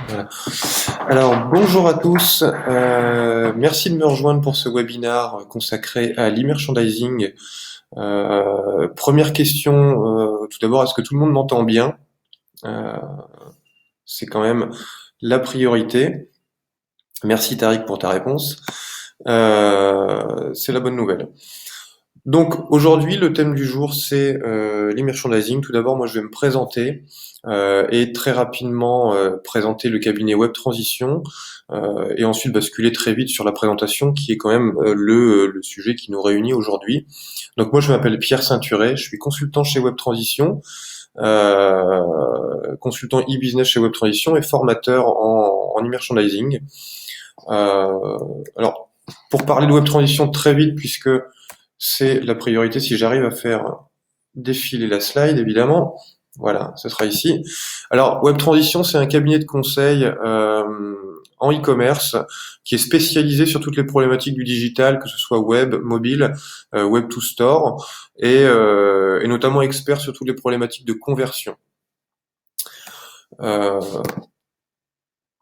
Voilà. Alors, bonjour à tous. Merci de me rejoindre pour ce webinaire consacré à l'e-merchandising. Première question, tout d'abord, est-ce que tout le monde m'entend bien? Euh, c'est quand même la priorité. Merci Tariq pour ta réponse. C'est la bonne nouvelle. Donc aujourd'hui, le thème du jour, c'est l'e-merchandising. Tout d'abord, moi, je vais me présenter et très rapidement présenter le cabinet Web Transition et ensuite basculer très vite sur la présentation qui est quand même le sujet qui nous réunit aujourd'hui. Donc moi, je m'appelle Pierre Ceinturé, je suis consultant chez Web Transition, consultant e-business chez Web Transition et formateur en e-merchandising. Alors, pour parler de Web Transition très vite, puisque c'est la priorité, si j'arrive à faire défiler la slide, évidemment. Voilà, ce sera ici. Alors, Web Transition, c'est un cabinet de conseil en e-commerce qui est spécialisé sur toutes les problématiques du digital, que ce soit web, mobile, web to store, et notamment expert sur toutes les problématiques de conversion. Euh,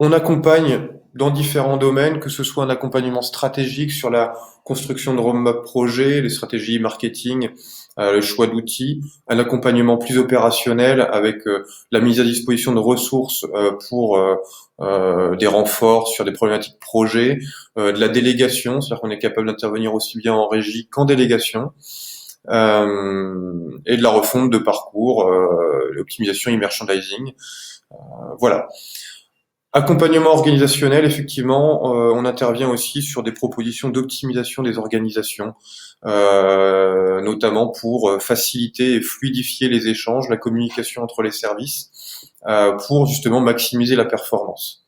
On accompagne dans différents domaines, que ce soit un accompagnement stratégique sur la construction de roadmap projet, les stratégies marketing, le choix d'outils, un accompagnement plus opérationnel avec la mise à disposition de ressources pour des renforts sur des problématiques projet, de la délégation, c'est-à-dire qu'on est capable d'intervenir aussi bien en régie qu'en délégation, et de la refonte de parcours, l'optimisation e-merchandising. Voilà. Accompagnement organisationnel, effectivement, on intervient aussi sur des propositions d'optimisation des organisations, notamment pour faciliter et fluidifier les échanges, la communication entre les services, pour justement maximiser la performance.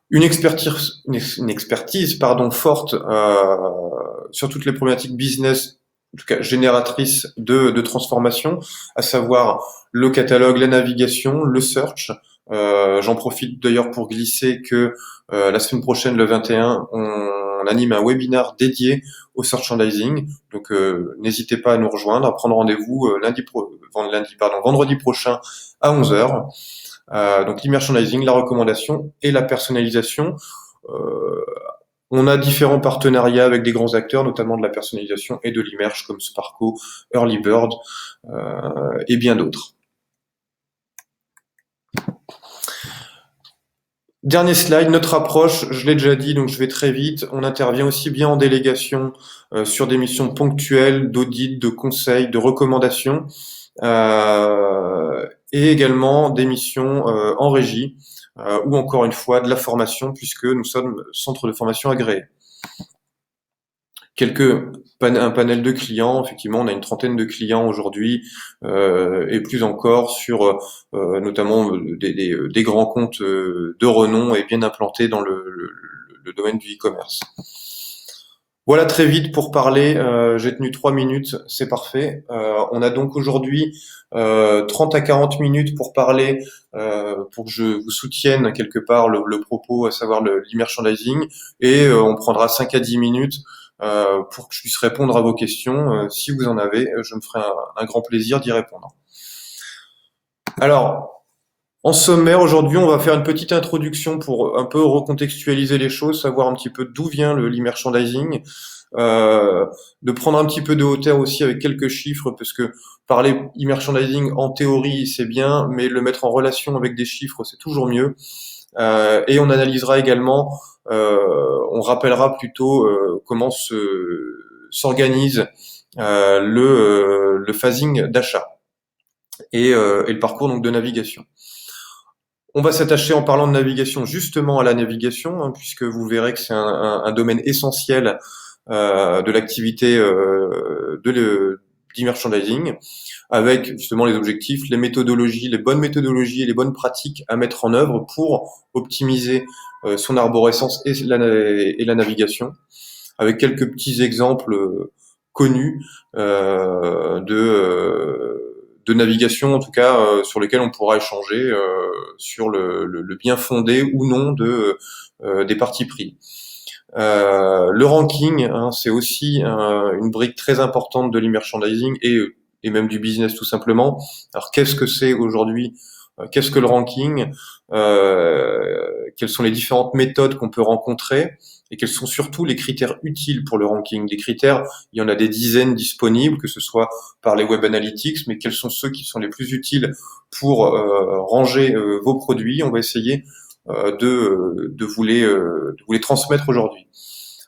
Une expertise forte sur toutes les problématiques business, en tout cas génératrices de transformation, à savoir le catalogue, la navigation, le search. J'en profite d'ailleurs pour glisser que la semaine prochaine, le 21, on anime un webinaire dédié au merchandising. Donc n'hésitez pas à nous rejoindre, à prendre rendez-vous vendredi prochain à 11h. Donc l'e-merchandising, la recommandation et la personnalisation. Euh, on a différents partenariats avec des grands acteurs, notamment de la personnalisation et de l'e-merge comme Sparko, Early Bird et bien d'autres. Dernier slide, notre approche, je l'ai déjà dit, donc je vais très vite. On intervient aussi bien en délégation sur des missions ponctuelles, d'audit, de conseil, de recommandation, et également des missions en régie, ou encore une fois de la formation, puisque nous sommes centre de formation agréé. Un panel de clients, effectivement, on a une trentaine de clients aujourd'hui, et plus encore sur notamment des grands comptes de renom et bien implantés dans le domaine du e-commerce. Voilà très vite pour parler, j'ai tenu 3 minutes, c'est parfait. On a donc aujourd'hui 30 à 40 minutes pour parler, pour que je vous soutienne quelque part le propos, à savoir l'e-merchandising, et on prendra 5 à 10 minutes pour que je puisse répondre à vos questions. Si vous en avez, je me ferai un grand plaisir d'y répondre. Alors, en sommaire, aujourd'hui, on va faire une petite introduction pour un peu recontextualiser les choses, savoir un petit peu d'où vient l'e-merchandising, de prendre un petit peu de hauteur aussi avec quelques chiffres, parce que parler e-merchandising en théorie, c'est bien, mais le mettre en relation avec des chiffres, c'est toujours mieux. Et on analysera également, on rappellera plutôt comment s'organise le phasing d'achat et le parcours donc de navigation. On va s'attacher en parlant de navigation justement à la navigation, hein, puisque vous verrez que c'est un domaine essentiel de l'activité d'e-merchandising, avec justement les objectifs, les méthodologies, les bonnes méthodologies et les bonnes pratiques à mettre en œuvre pour optimiser son arborescence et la navigation, avec quelques petits exemples connus de navigation, en tout cas sur lesquels on pourra échanger sur le bien fondé ou non des partis pris. Le ranking, hein, c'est aussi une brique très importante de l'e-merchandising et même du business tout simplement. Alors qu'est-ce que c'est aujourd'hui qu'est-ce que le ranking, quelles sont les différentes méthodes qu'on peut rencontrer et quels sont surtout les critères utiles pour le ranking. Des critères, il y en a des dizaines disponibles, que ce soit par les Web Analytics, mais quels sont ceux qui sont les plus utiles pour ranger vos produits. On va essayer de vous les transmettre aujourd'hui.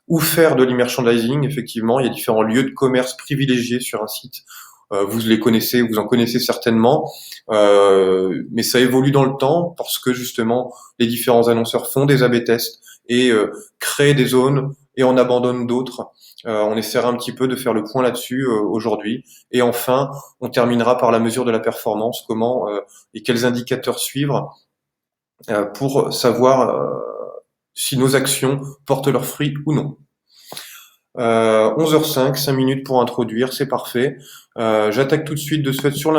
Ou faire de l'e-merchandising, effectivement, il y a différents lieux de commerce privilégiés sur un site. Vous les connaissez, vous en connaissez certainement, mais ça évolue dans le temps parce que justement les différents annonceurs font des A/B tests et créent des zones et en abandonnent d'autres. On essaiera un petit peu de faire le point là-dessus aujourd'hui. Et enfin, on terminera par la mesure de la performance, comment et quels indicateurs suivre pour savoir si nos actions portent leurs fruits ou non. 11h05, 5 minutes pour introduire, c'est parfait. J'attaque tout de suite de ce fait sur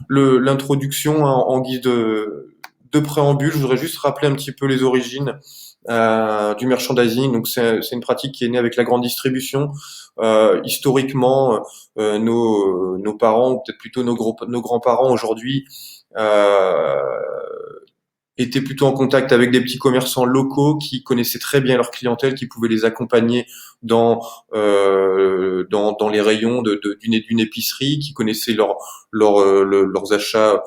l'introduction en guise de préambule. Je voudrais juste rappeler un petit peu les origines du merchandising. Donc c'est une pratique qui est née avec la grande distribution. Historiquement, nos parents, ou peut-être plutôt nos grands-parents aujourd'hui, étaient plutôt en contact avec des petits commerçants locaux qui connaissaient très bien leur clientèle, qui pouvaient les accompagner dans les rayons d'une épicerie, qui connaissaient leurs achats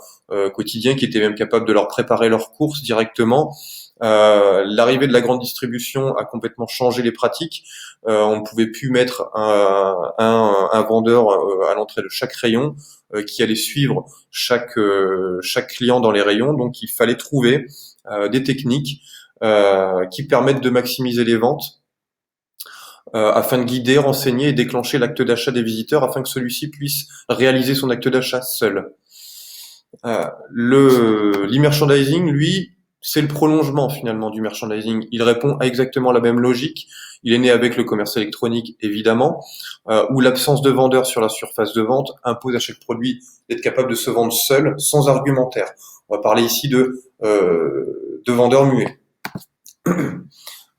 quotidiens, qui étaient même capables de leur préparer leurs courses directement. L'arrivée de la grande distribution a complètement changé les pratiques. On ne pouvait plus mettre un vendeur à l'entrée de chaque rayon qui allait suivre chaque client dans les rayons. Donc il fallait trouver des techniques qui permettent de maximiser les ventes afin de guider, renseigner et déclencher l'acte d'achat des visiteurs afin que celui-ci puisse réaliser son acte d'achat seul. L'e-merchandising, lui, c'est le prolongement finalement du merchandising. Il répond à exactement la même logique. Il est né avec le commerce électronique, évidemment, où l'absence de vendeur sur la surface de vente impose à chaque produit d'être capable de se vendre seul, sans argumentaire. On va parler ici de vendeurs muets.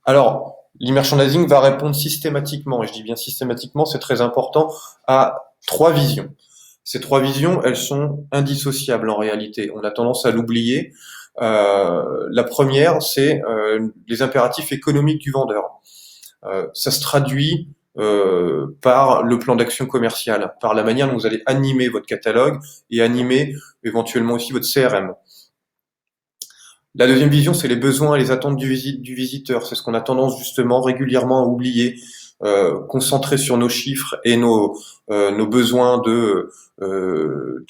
Alors, l'e-merchandising va répondre systématiquement, et je dis bien systématiquement, c'est très important, à 3 visions. Ces 3 visions, elles sont indissociables en réalité. On a tendance à l'oublier. La première, c'est les impératifs économiques du vendeur. Ça se traduit par le plan d'action commercial, par la manière dont vous allez animer votre catalogue et animer éventuellement aussi votre CRM. La deuxième vision, c'est les besoins et les attentes du visiteur. C'est ce qu'on a tendance justement régulièrement à oublier, concentrer sur nos chiffres et nos besoins de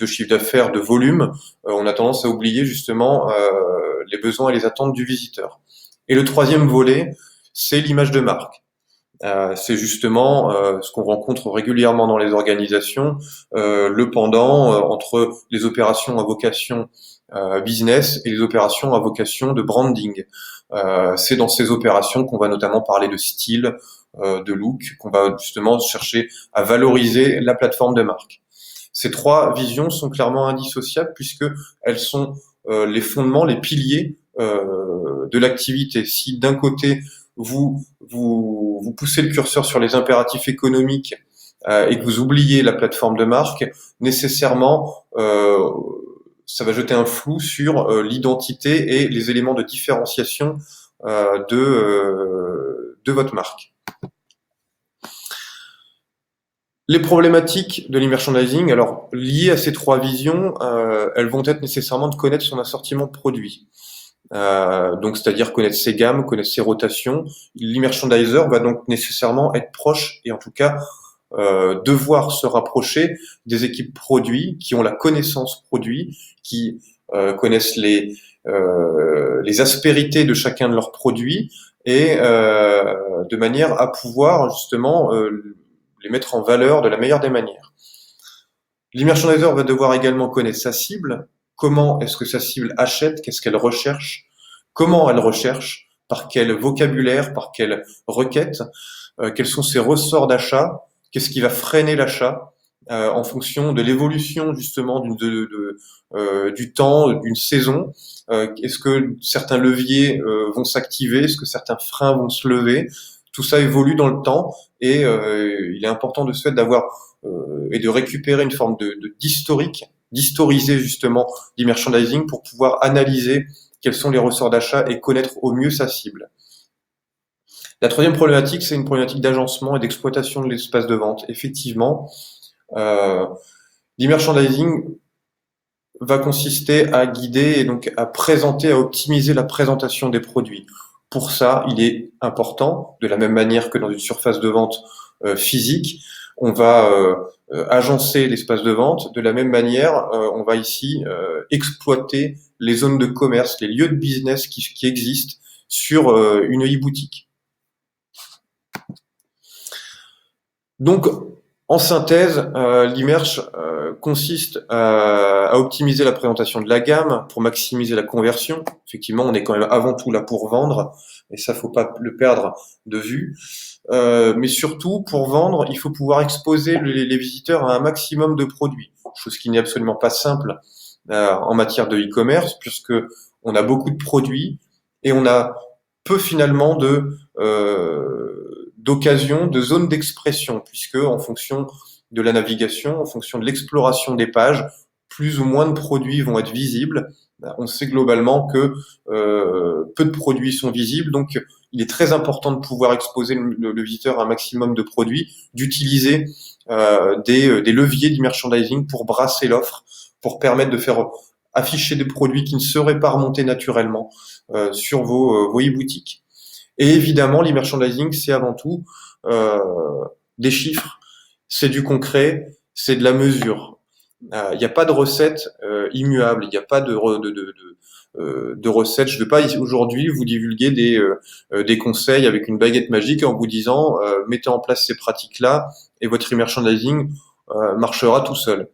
chiffre d'affaires, de volume. On a tendance à oublier justement les besoins et les attentes du visiteur. Et le troisième volet, c'est l'image de marque. C'est justement ce qu'on rencontre régulièrement dans les organisations, le pendant entre les opérations à vocation business et les opérations à vocation de branding. C'est dans ces opérations qu'on va notamment parler de style, de look, qu'on va justement chercher à valoriser la plateforme de marque. Ces 3 visions sont clairement indissociables puisque elles sont les fondements, les piliers de l'activité. Si d'un côté vous poussez le curseur sur les impératifs économiques et que vous oubliez la plateforme de marque, nécessairement ça va jeter un flou sur l'identité et les éléments de différenciation de votre marque. Les problématiques de l'e-merchandising, alors liées à ces 3 visions, elles vont être nécessairement de connaître son assortiment de produits. Donc c'est-à-dire connaître ses gammes, connaître ses rotations. L'e-merchandiser va donc nécessairement être proche et en tout cas devoir se rapprocher des équipes produits qui ont la connaissance produit, qui connaissent les aspérités de chacun de leurs produits et de manière à pouvoir justement les mettre en valeur de la meilleure des manières. L'e-merchandiser va devoir également connaître sa cible. Comment est-ce que sa cible achète? Qu'est-ce qu'elle recherche? Comment elle recherche? Par quel vocabulaire? Par quelle requête? Quels sont ses ressorts d'achat? Qu'est-ce qui va freiner l'achat en fonction de l'évolution justement du temps, d'une saison? Est-ce que certains leviers vont s'activer? Est-ce que certains freins vont se lever? Tout ça évolue dans le temps et il est important de ce fait d'avoir et de récupérer une forme d'historique d'historiser justement l'e-merchandising pour pouvoir analyser quels sont les ressorts d'achat et connaître au mieux sa cible. La troisième problématique, c'est une problématique d'agencement et d'exploitation de l'espace de vente. Effectivement, euh, l'e-merchandising va consister à guider et donc à présenter, à optimiser la présentation des produits. Pour ça, il est important, de la même manière que dans une surface de vente physique, on va agencer l'espace de vente. De la même manière, on va ici exploiter les zones de commerce, les lieux de business qui existent sur une e-boutique. Donc, en synthèse, l'e-merch consiste à optimiser la présentation de la gamme pour maximiser la conversion. Effectivement, on est quand même avant tout là pour vendre, et ça, faut pas le perdre de vue. Mais surtout, pour vendre, il faut pouvoir exposer les visiteurs à un maximum de produits, chose qui n'est absolument pas simple en matière de e-commerce, puisque on a beaucoup de produits et on a peu finalement d'occasions, de zones d'expression, puisque en fonction de la navigation, en fonction de l'exploration des pages, plus ou moins de produits vont être visibles. On sait globalement que peu de produits sont visibles, donc il est très important de pouvoir exposer le visiteur à un maximum de produits, d'utiliser des leviers du merchandising pour brasser l'offre, pour permettre de faire afficher des produits qui ne seraient pas remontés naturellement sur vos e-boutiques. Et évidemment, l'e-merchandising, c'est avant tout des chiffres, c'est du concret, c'est de la mesure. Il n'y a pas de recette immuable, il n'y a pas de recettes. Je ne vais pas aujourd'hui vous divulguer des conseils avec une baguette magique en vous disant mettez en place ces pratiques-là et votre e-merchandising marchera tout seul.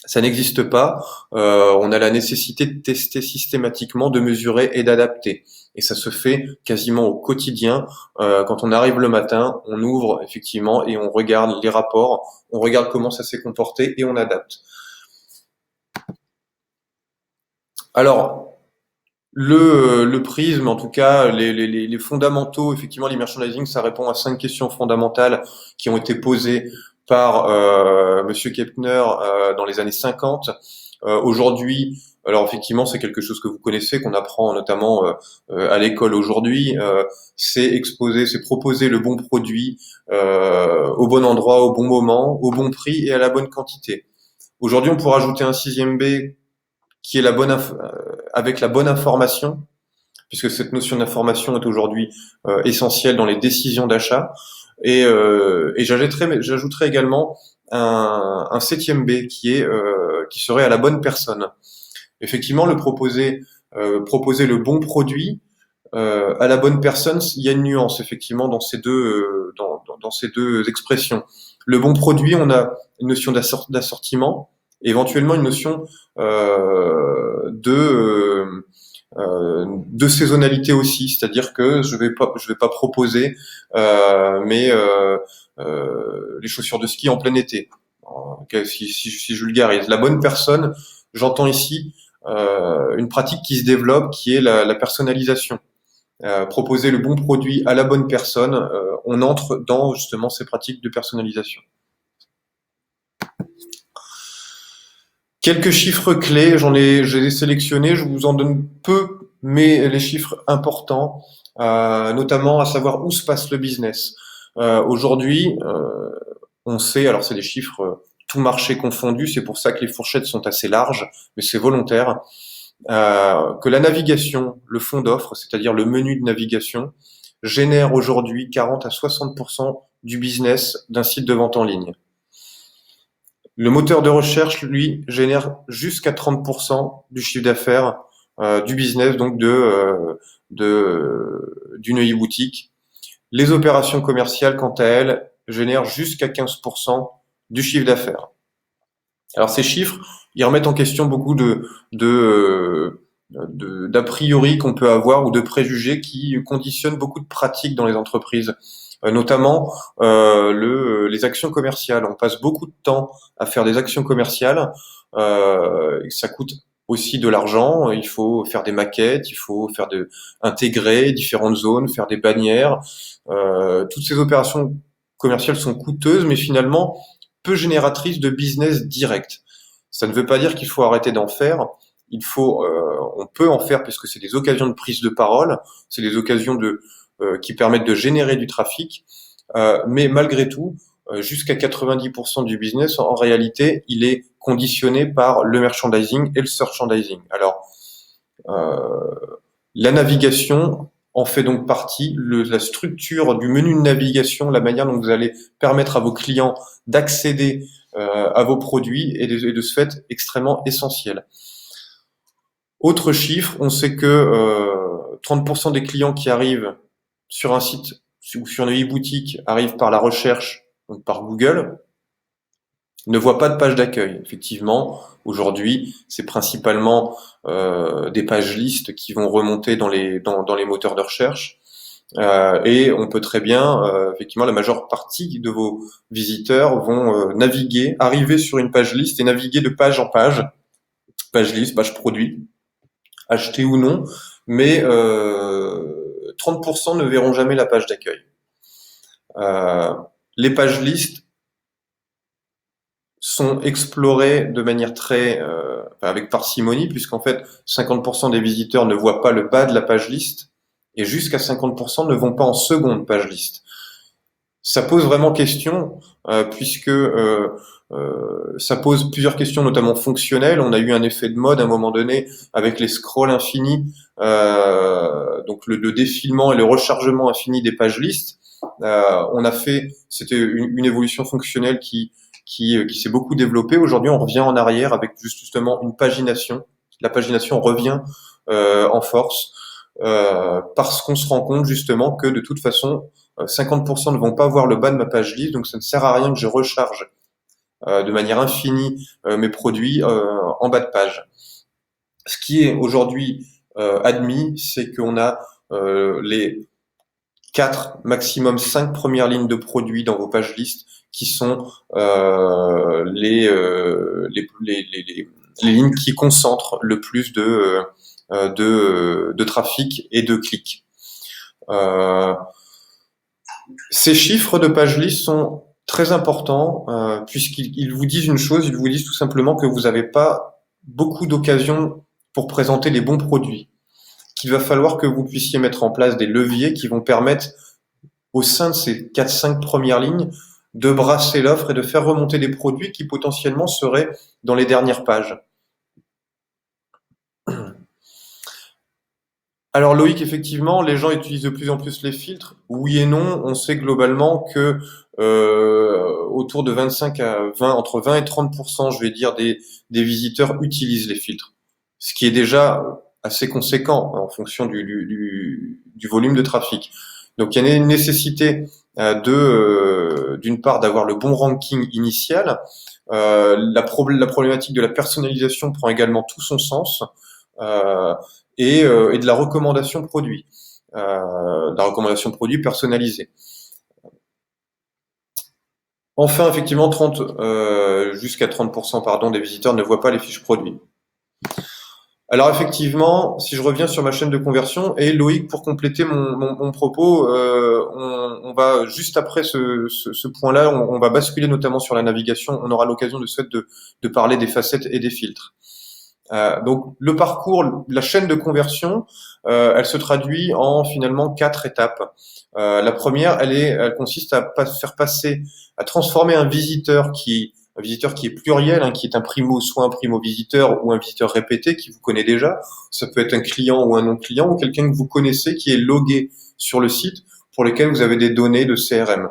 Ça n'existe pas. On a la nécessité de tester systématiquement, de mesurer et d'adapter. Et ça se fait quasiment au quotidien. Quand on arrive le matin, on ouvre effectivement et on regarde les rapports, on regarde comment ça s'est comporté et on adapte. Alors, le prisme, en tout cas, les fondamentaux, effectivement, l'e-merchandising, ça répond à 5 questions fondamentales qui ont été posées par Monsieur Kepner dans les années 50. Aujourd'hui, alors effectivement, c'est quelque chose que vous connaissez, qu'on apprend notamment à l'école aujourd'hui. C'est proposer le bon produit au bon endroit, au bon moment, au bon prix et à la bonne quantité. Aujourd'hui, on pourra ajouter un 6e B qui est avec la bonne information, puisque cette notion d'information est aujourd'hui essentielle dans les décisions d'achat. Et j'ajouterai également un 7e B qui serait à la bonne personne. Effectivement, proposer le bon produit à la bonne personne, il y a une nuance effectivement dans ces deux expressions. Le bon produit, on a une notion d'assortiment, éventuellement une notion de saisonnalité aussi, c'est-à-dire que je vais pas proposer les chaussures de ski en plein été. Si je vulgarise, la bonne personne, j'entends ici une pratique qui se développe, qui est la personnalisation. Proposer le bon produit à la bonne personne, on entre dans justement ces pratiques de personnalisation. Quelques chiffres clés, j'ai sélectionné, je vous en donne peu, mais les chiffres importants, notamment à savoir où se passe le business. Aujourd'hui, on sait, alors c'est des chiffres tout marché confondu, c'est pour ça que les fourchettes sont assez larges, mais c'est volontaire, que la navigation, le fond d'offre, c'est-à-dire le menu de navigation, génère aujourd'hui 40 à 60% du business d'un site de vente en ligne. Le moteur de recherche, lui, génère jusqu'à 30% du chiffre d'affaires du business, donc d'une e-boutique. Les opérations commerciales, quant à elles, génèrent jusqu'à 15% du chiffre d'affaires. Alors ces chiffres, ils remettent en question beaucoup d'a priori qu'on peut avoir ou de préjugés qui conditionnent beaucoup de pratiques dans les entreprises. Notamment les actions commerciales. On passe beaucoup de temps à faire des actions commerciales. Ça coûte aussi de l'argent. Il faut faire des maquettes, il faut intégrer différentes zones, faire des bannières. Toutes ces opérations commerciales sont coûteuses, mais finalement peu génératrices de business direct. Ça ne veut pas dire qu'il faut arrêter d'en faire. On peut en faire puisque c'est des occasions de prise de parole, c'est des occasions qui permettent de générer du trafic. Mais malgré tout, jusqu'à 90% du business, en réalité, il est conditionné par le merchandising et le merchandising. Alors, la navigation en fait donc partie, la structure du menu de navigation, la manière dont vous allez permettre à vos clients d'accéder à vos produits est de ce fait extrêmement essentiel. Autre chiffre, on sait que 30% des clients qui arrivent sur un site ou sur une e-boutique arrivent par la recherche, donc par Google, ne voient pas de page d'accueil. Effectivement, aujourd'hui, c'est principalement des pages listes qui vont remonter dans les moteurs de recherche. Et on peut très bien, effectivement, la majeure partie de vos visiteurs vont arriver sur une page liste et naviguer de page en page liste, page produit, acheter ou non, mais 30% ne verront jamais la page d'accueil. Les pages listes sont explorées de manière avec parcimonie, puisqu'en fait 50% des visiteurs ne voient pas le bas de la page liste et jusqu'à 50% ne vont pas en seconde page liste. Ça pose vraiment question, puisque ça pose plusieurs questions, notamment fonctionnelles. On a eu un effet de mode à un moment donné avec les scrolls infinis, donc le défilement et le rechargement infini des pages listes. C'était une évolution fonctionnelle qui s'est beaucoup développée. Aujourd'hui, on revient en arrière avec justement une pagination. La pagination revient en force parce qu'on se rend compte justement que de toute façon, 50% ne vont pas voir le bas de ma page liste, donc ça ne sert à rien que je recharge de manière infinie mes produits en bas de page. Ce qui est aujourd'hui admis, c'est qu'on a les 4, maximum 5 premières lignes de produits dans vos pages listes qui sont les lignes qui concentrent le plus de trafic et de clics. Ces chiffres de page liste sont très importants puisqu'ils vous disent une chose, ils vous disent tout simplement que vous n'avez pas beaucoup d'occasions pour présenter les bons produits, qu'il va falloir que vous puissiez mettre en place des leviers qui vont permettre au sein de ces 4-5 premières lignes de brasser l'offre et de faire remonter des produits qui potentiellement seraient dans les dernières pages. Alors Loïc, effectivement, les gens utilisent de plus en plus les filtres. Oui et non, on sait globalement que autour de 25 à 20, entre 20 et 30%, je vais dire, des visiteurs utilisent les filtres. Ce qui est déjà assez conséquent en fonction du volume de trafic. Donc il y a une nécessité d'une part d'avoir le bon ranking initial. La problématique de la personnalisation prend également tout son sens. Et de la recommandation produit, personnalisée. Enfin, effectivement, jusqu'à 30%, pardon, des visiteurs ne voient pas les fiches produits. Alors effectivement, si je reviens sur ma chaîne de conversion, et Loïc, pour compléter mon propos, on va juste après ce point-là, on va basculer notamment sur la navigation. On aura l'occasion de parler des facettes et des filtres. Donc le parcours, la chaîne de conversion, elle se traduit en finalement 4 étapes. La première, elle consiste à transformer un visiteur qui est pluriel, hein, qui est soit un primo visiteur ou un visiteur répété qui vous connaît déjà. Ça peut être un client ou un non client ou quelqu'un que vous connaissez qui est logué sur le site pour lequel vous avez des données de CRM.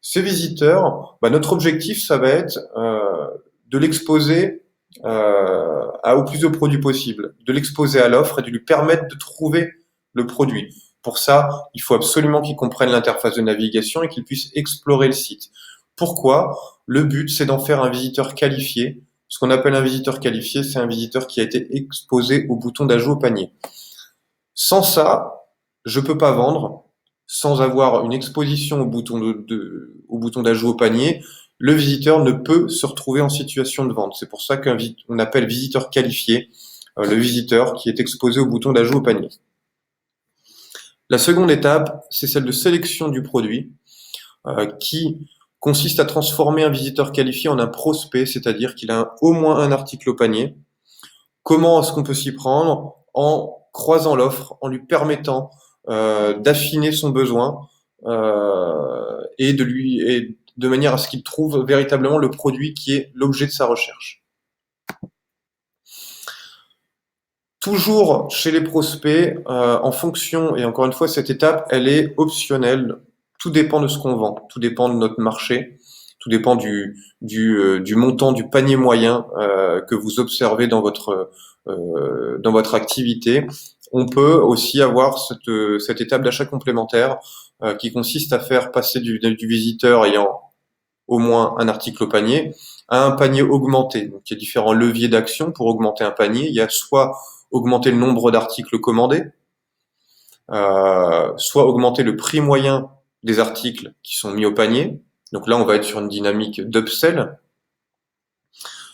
Ces visiteurs, notre objectif, ça va être de l'exposer au plus de produits possible, de l'exposer à l'offre et de lui permettre de trouver le produit. Pour ça, il faut absolument qu'il comprenne l'interface de navigation et qu'il puisse explorer le site. Pourquoi? Le but, c'est d'en faire un visiteur qualifié. Ce qu'on appelle un visiteur qualifié, c'est un visiteur qui a été exposé au bouton d'ajout au panier. Sans ça, je peux pas vendre. Sans avoir une exposition au bouton d'ajout au panier, le visiteur ne peut se retrouver en situation de vente. C'est pour ça qu'on appelle visiteur qualifié le visiteur qui est exposé au bouton d'ajout au panier. La seconde étape, c'est celle de sélection du produit qui consiste à transformer un visiteur qualifié en un prospect, c'est-à-dire qu'il a au moins un article au panier. Comment est-ce qu'on peut s'y prendre? En croisant l'offre, en lui permettant d'affiner son besoin et de manière à ce qu'il trouve véritablement le produit qui est l'objet de sa recherche. Toujours chez les prospects, en fonction, et encore une fois, cette étape, elle est optionnelle. Tout dépend de ce qu'on vend, tout dépend de notre marché, tout dépend du montant du panier moyen que vous observez dans votre activité. On peut aussi avoir cette étape d'achat complémentaire qui consiste à faire passer du visiteur ayant au moins un article au panier à un panier augmenté. Donc, il y a différents leviers d'action pour augmenter un panier. Il y a soit augmenter le nombre d'articles commandés, soit augmenter le prix moyen des articles qui sont mis au panier. Donc là, on va être sur une dynamique d'upsell,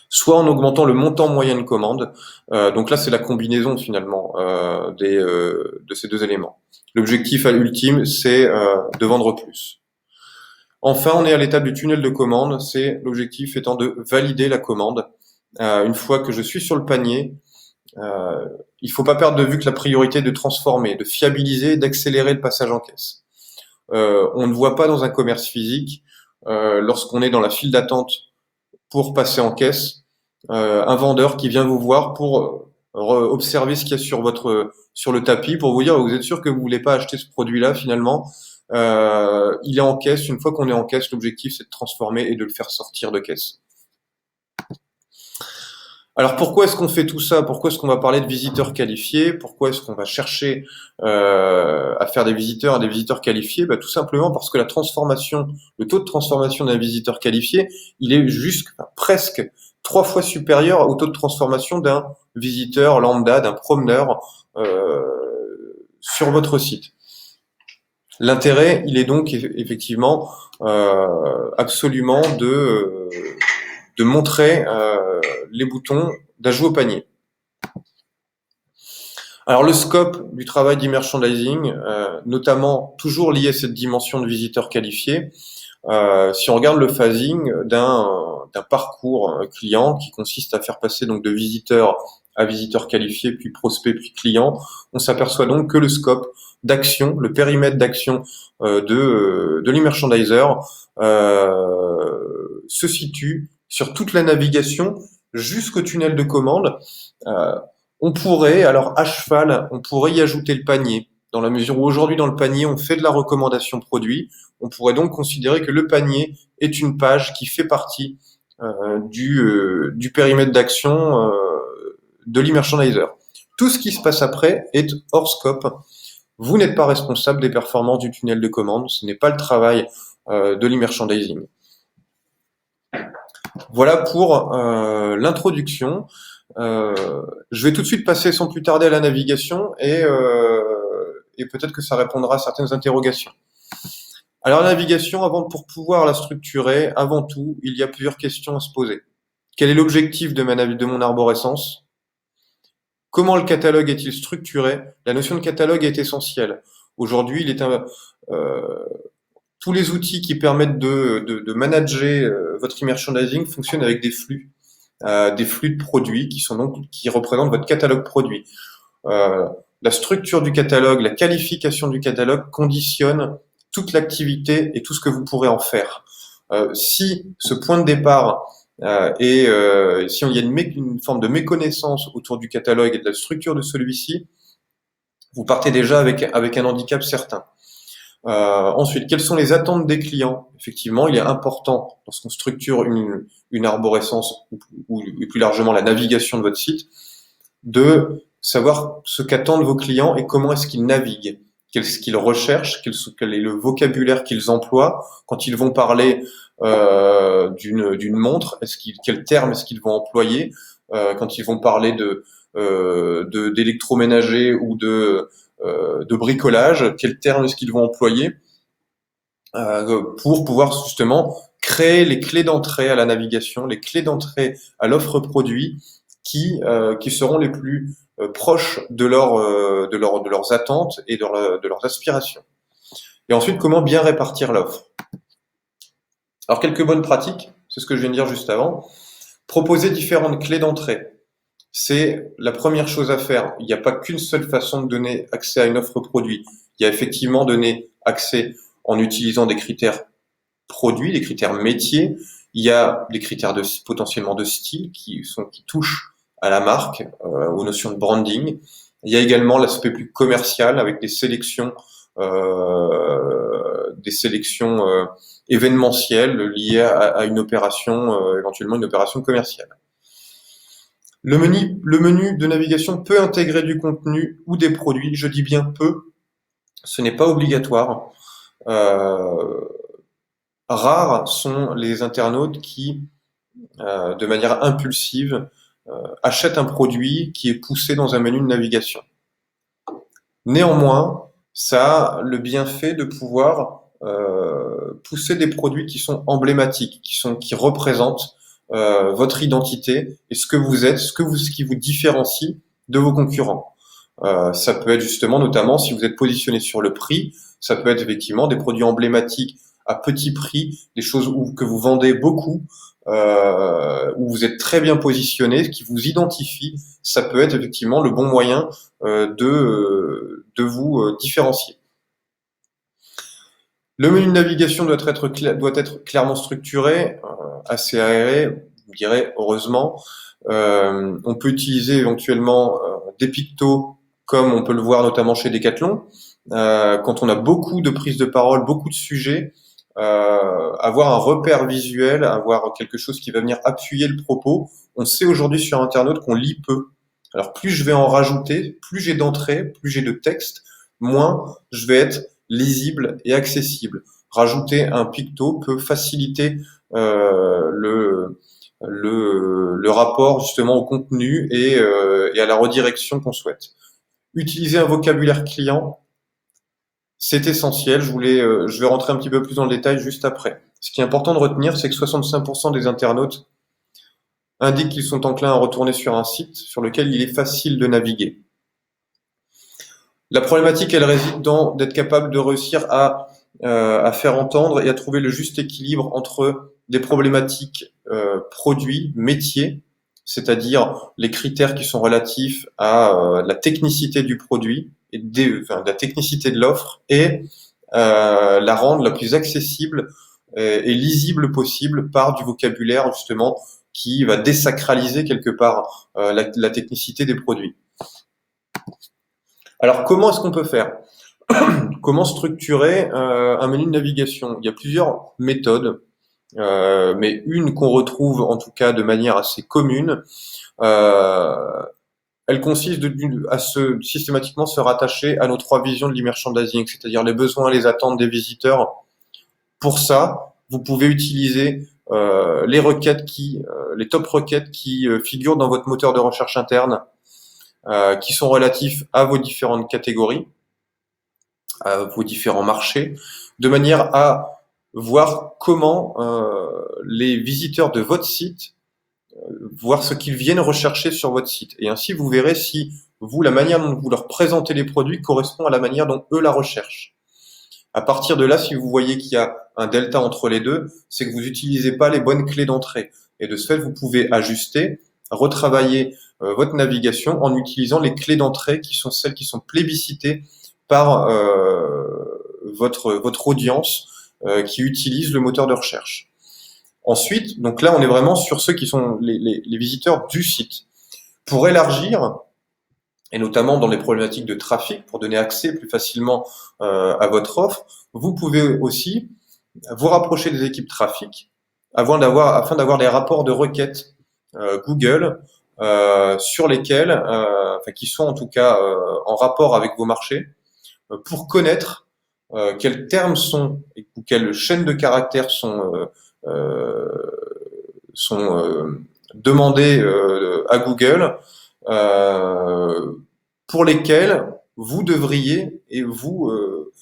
soit en augmentant le montant moyen de commande. Donc là, c'est la combinaison finalement de ces deux éléments. L'objectif ultime, c'est de vendre plus. Enfin, on est à l'étape du tunnel de commande. C'est l'objectif étant de valider la commande. Une fois que je suis sur le panier, il faut pas perdre de vue que la priorité est de transformer, de fiabiliser, d'accélérer le passage en caisse. On ne voit pas dans un commerce physique, lorsqu'on est dans la file d'attente pour passer en caisse, un vendeur qui vient vous voir pour observer ce qu'il y a sur le tapis, pour vous dire vous êtes sûr que vous voulez pas acheter ce produit-là finalement. Il est en caisse. Une fois qu'on est en caisse, l'objectif c'est de transformer et de le faire sortir de caisse. Alors pourquoi est-ce qu'on fait tout ça? Pourquoi est-ce qu'on va parler de visiteurs qualifiés? Pourquoi est-ce qu'on va chercher à faire des visiteurs qualifiés? Tout simplement parce que le taux de transformation d'un visiteur qualifié, il est presque 3 fois supérieur au taux de transformation d'un visiteur lambda, d'un promeneur sur votre site. L'intérêt, il est donc effectivement absolument de montrer les boutons d'ajout au panier. Alors le scope du travail d'e-merchandising, notamment toujours lié à cette dimension de visiteurs qualifiés, si on regarde le phasing d'un parcours client qui consiste à faire passer donc de visiteur à visiteur qualifié, puis prospect, puis client, on s'aperçoit donc que le scope d'action, le périmètre d'action de l'e-merchandiser se situe sur toute la navigation jusqu'au tunnel de commande. On pourrait, alors à cheval, on pourrait y ajouter le panier, dans la mesure où aujourd'hui dans le panier, on fait de la recommandation produit. On pourrait donc considérer que le panier est une page qui fait partie du périmètre d'action de l'e-merchandiser. Tout ce qui se passe après est hors scope. Vous n'êtes pas responsable des performances du tunnel de commande. Ce n'est pas le travail de l'e-merchandising. Voilà pour l'introduction. Je vais tout de suite passer sans plus tarder à la navigation et peut-être que ça répondra à certaines interrogations. Alors la navigation, pour pouvoir la structurer, avant tout, il y a plusieurs questions à se poser. Quel est l'objectif de mon arborescence? Comment le catalogue est-il structuré? La notion de catalogue est essentielle. Aujourd'hui, tous les outils qui permettent de manager votre e-merchandising fonctionnent avec des flux de produits qui représentent votre catalogue produit. La structure du catalogue, la qualification du catalogue conditionne toute l'activité et tout ce que vous pourrez en faire. Si ce point de départ si il y a une forme de méconnaissance autour du catalogue et de la structure de celui-ci, vous partez déjà avec un handicap certain. Ensuite, quelles sont les attentes des clients? Effectivement, il est important, lorsqu'on structure une arborescence ou plus largement la navigation de votre site, de savoir ce qu'attendent vos clients et comment est-ce qu'ils naviguent, qu'est-ce qu'ils recherchent, quel est le vocabulaire qu'ils emploient quand ils vont parler d'une montre, quel terme est-ce qu'ils vont employer quand ils vont parler d'électroménager ou de bricolage, quel terme est-ce qu'ils vont employer pour pouvoir justement créer les clés d'entrée à la navigation, les clés d'entrée à l'offre produit qui seront les plus proches de leurs attentes et de leurs aspirations. Et ensuite, comment bien répartir l'offre. Alors, quelques bonnes pratiques, c'est ce que je viens de dire juste avant. Proposer différentes clés d'entrée. C'est la première chose à faire. Il n'y a pas qu'une seule façon de donner accès à une offre produit. Il y a effectivement donner accès en utilisant des critères produits, des critères métiers. Il y a des critères potentiellement de style qui touchent à la marque, aux notions de branding. Il y a également l'aspect plus commercial avec des sélections événementielles liées à une opération, éventuellement une opération commerciale. Le menu de navigation peut intégrer du contenu ou des produits. Je dis bien peut, ce n'est pas obligatoire. Euh, Rares sont les internautes qui, de manière impulsive, achètent un produit qui est poussé dans un menu de navigation. Néanmoins, ça a le bienfait de pouvoir pousser des produits qui sont emblématiques, qui représentent votre identité et ce que vous êtes, ce qui vous différencie de vos concurrents. Ça peut être justement, notamment, si vous êtes positionné sur le prix, ça peut être effectivement des produits emblématiques à petit prix, des choses que vous vendez beaucoup, où vous êtes très bien positionné, qui vous identifie. Ça peut être effectivement le bon moyen de vous différencier. Le menu de navigation doit être clairement structuré, assez aéré, je dirais heureusement. On peut utiliser éventuellement des pictos, comme on peut le voir notamment chez Decathlon. Quand on a beaucoup de prises de parole, beaucoup de sujets, avoir un repère visuel, avoir quelque chose qui va venir appuyer le propos. On sait aujourd'hui sur Internet qu'on lit peu. Alors plus je vais en rajouter, plus j'ai d'entrées, plus j'ai de texte, moins je vais être lisible et accessible. Rajouter un picto peut faciliter le rapport justement au contenu et à la redirection qu'on souhaite. Utiliser un vocabulaire client, c'est essentiel. Je vais rentrer un petit peu plus dans le détail juste après. Ce qui est important de retenir, c'est que 65% des internautes indiquent qu'ils sont enclins à retourner sur un site sur lequel il est facile de naviguer. La problématique, elle réside dans d'être capable de réussir à faire entendre et à trouver le juste équilibre entre des problématiques produits, métiers, c'est-à-dire les critères qui sont relatifs à la technicité du produit et de la technicité de l'offre et la rendre la plus accessible et lisible possible par du vocabulaire justement qui va désacraliser quelque part la technicité des produits. Alors comment est-ce qu'on peut faire? Comment structurer un menu de navigation? Il y a plusieurs méthodes, mais une qu'on retrouve en tout cas de manière assez commune, elle consiste à systématiquement se rattacher à nos trois visions de l'e-merchandising, c'est-à-dire les besoins et les attentes des visiteurs. Pour ça, vous pouvez utiliser les top requêtes qui figurent dans votre moteur de recherche interne, qui sont relatifs à vos différentes catégories, à vos différents marchés, de manière à voir comment les visiteurs de votre site, voir ce qu'ils viennent rechercher sur votre site. Et ainsi, vous verrez si la manière dont vous leur présentez les produits correspond à la manière dont eux la recherchent. À partir de là, si vous voyez qu'il y a un delta entre les deux, c'est que vous n'utilisez pas les bonnes clés d'entrée. Et de ce fait, vous pouvez ajuster, retravailler votre navigation en utilisant les clés d'entrée qui sont celles qui sont plébiscitées par votre audience qui utilise le moteur de recherche. Ensuite, donc là, on est vraiment sur ceux qui sont les visiteurs du site. Pour élargir, et notamment dans les problématiques de trafic, pour donner accès plus facilement à votre offre, vous pouvez aussi vous rapprocher des équipes trafic afin d'avoir des rapports de requêtes Google sur lesquels, qui sont en tout cas en rapport avec vos marchés, pour connaître quels termes ou quelles chaînes de caractères sont demandés à Google, pour lesquels vous devriez et vous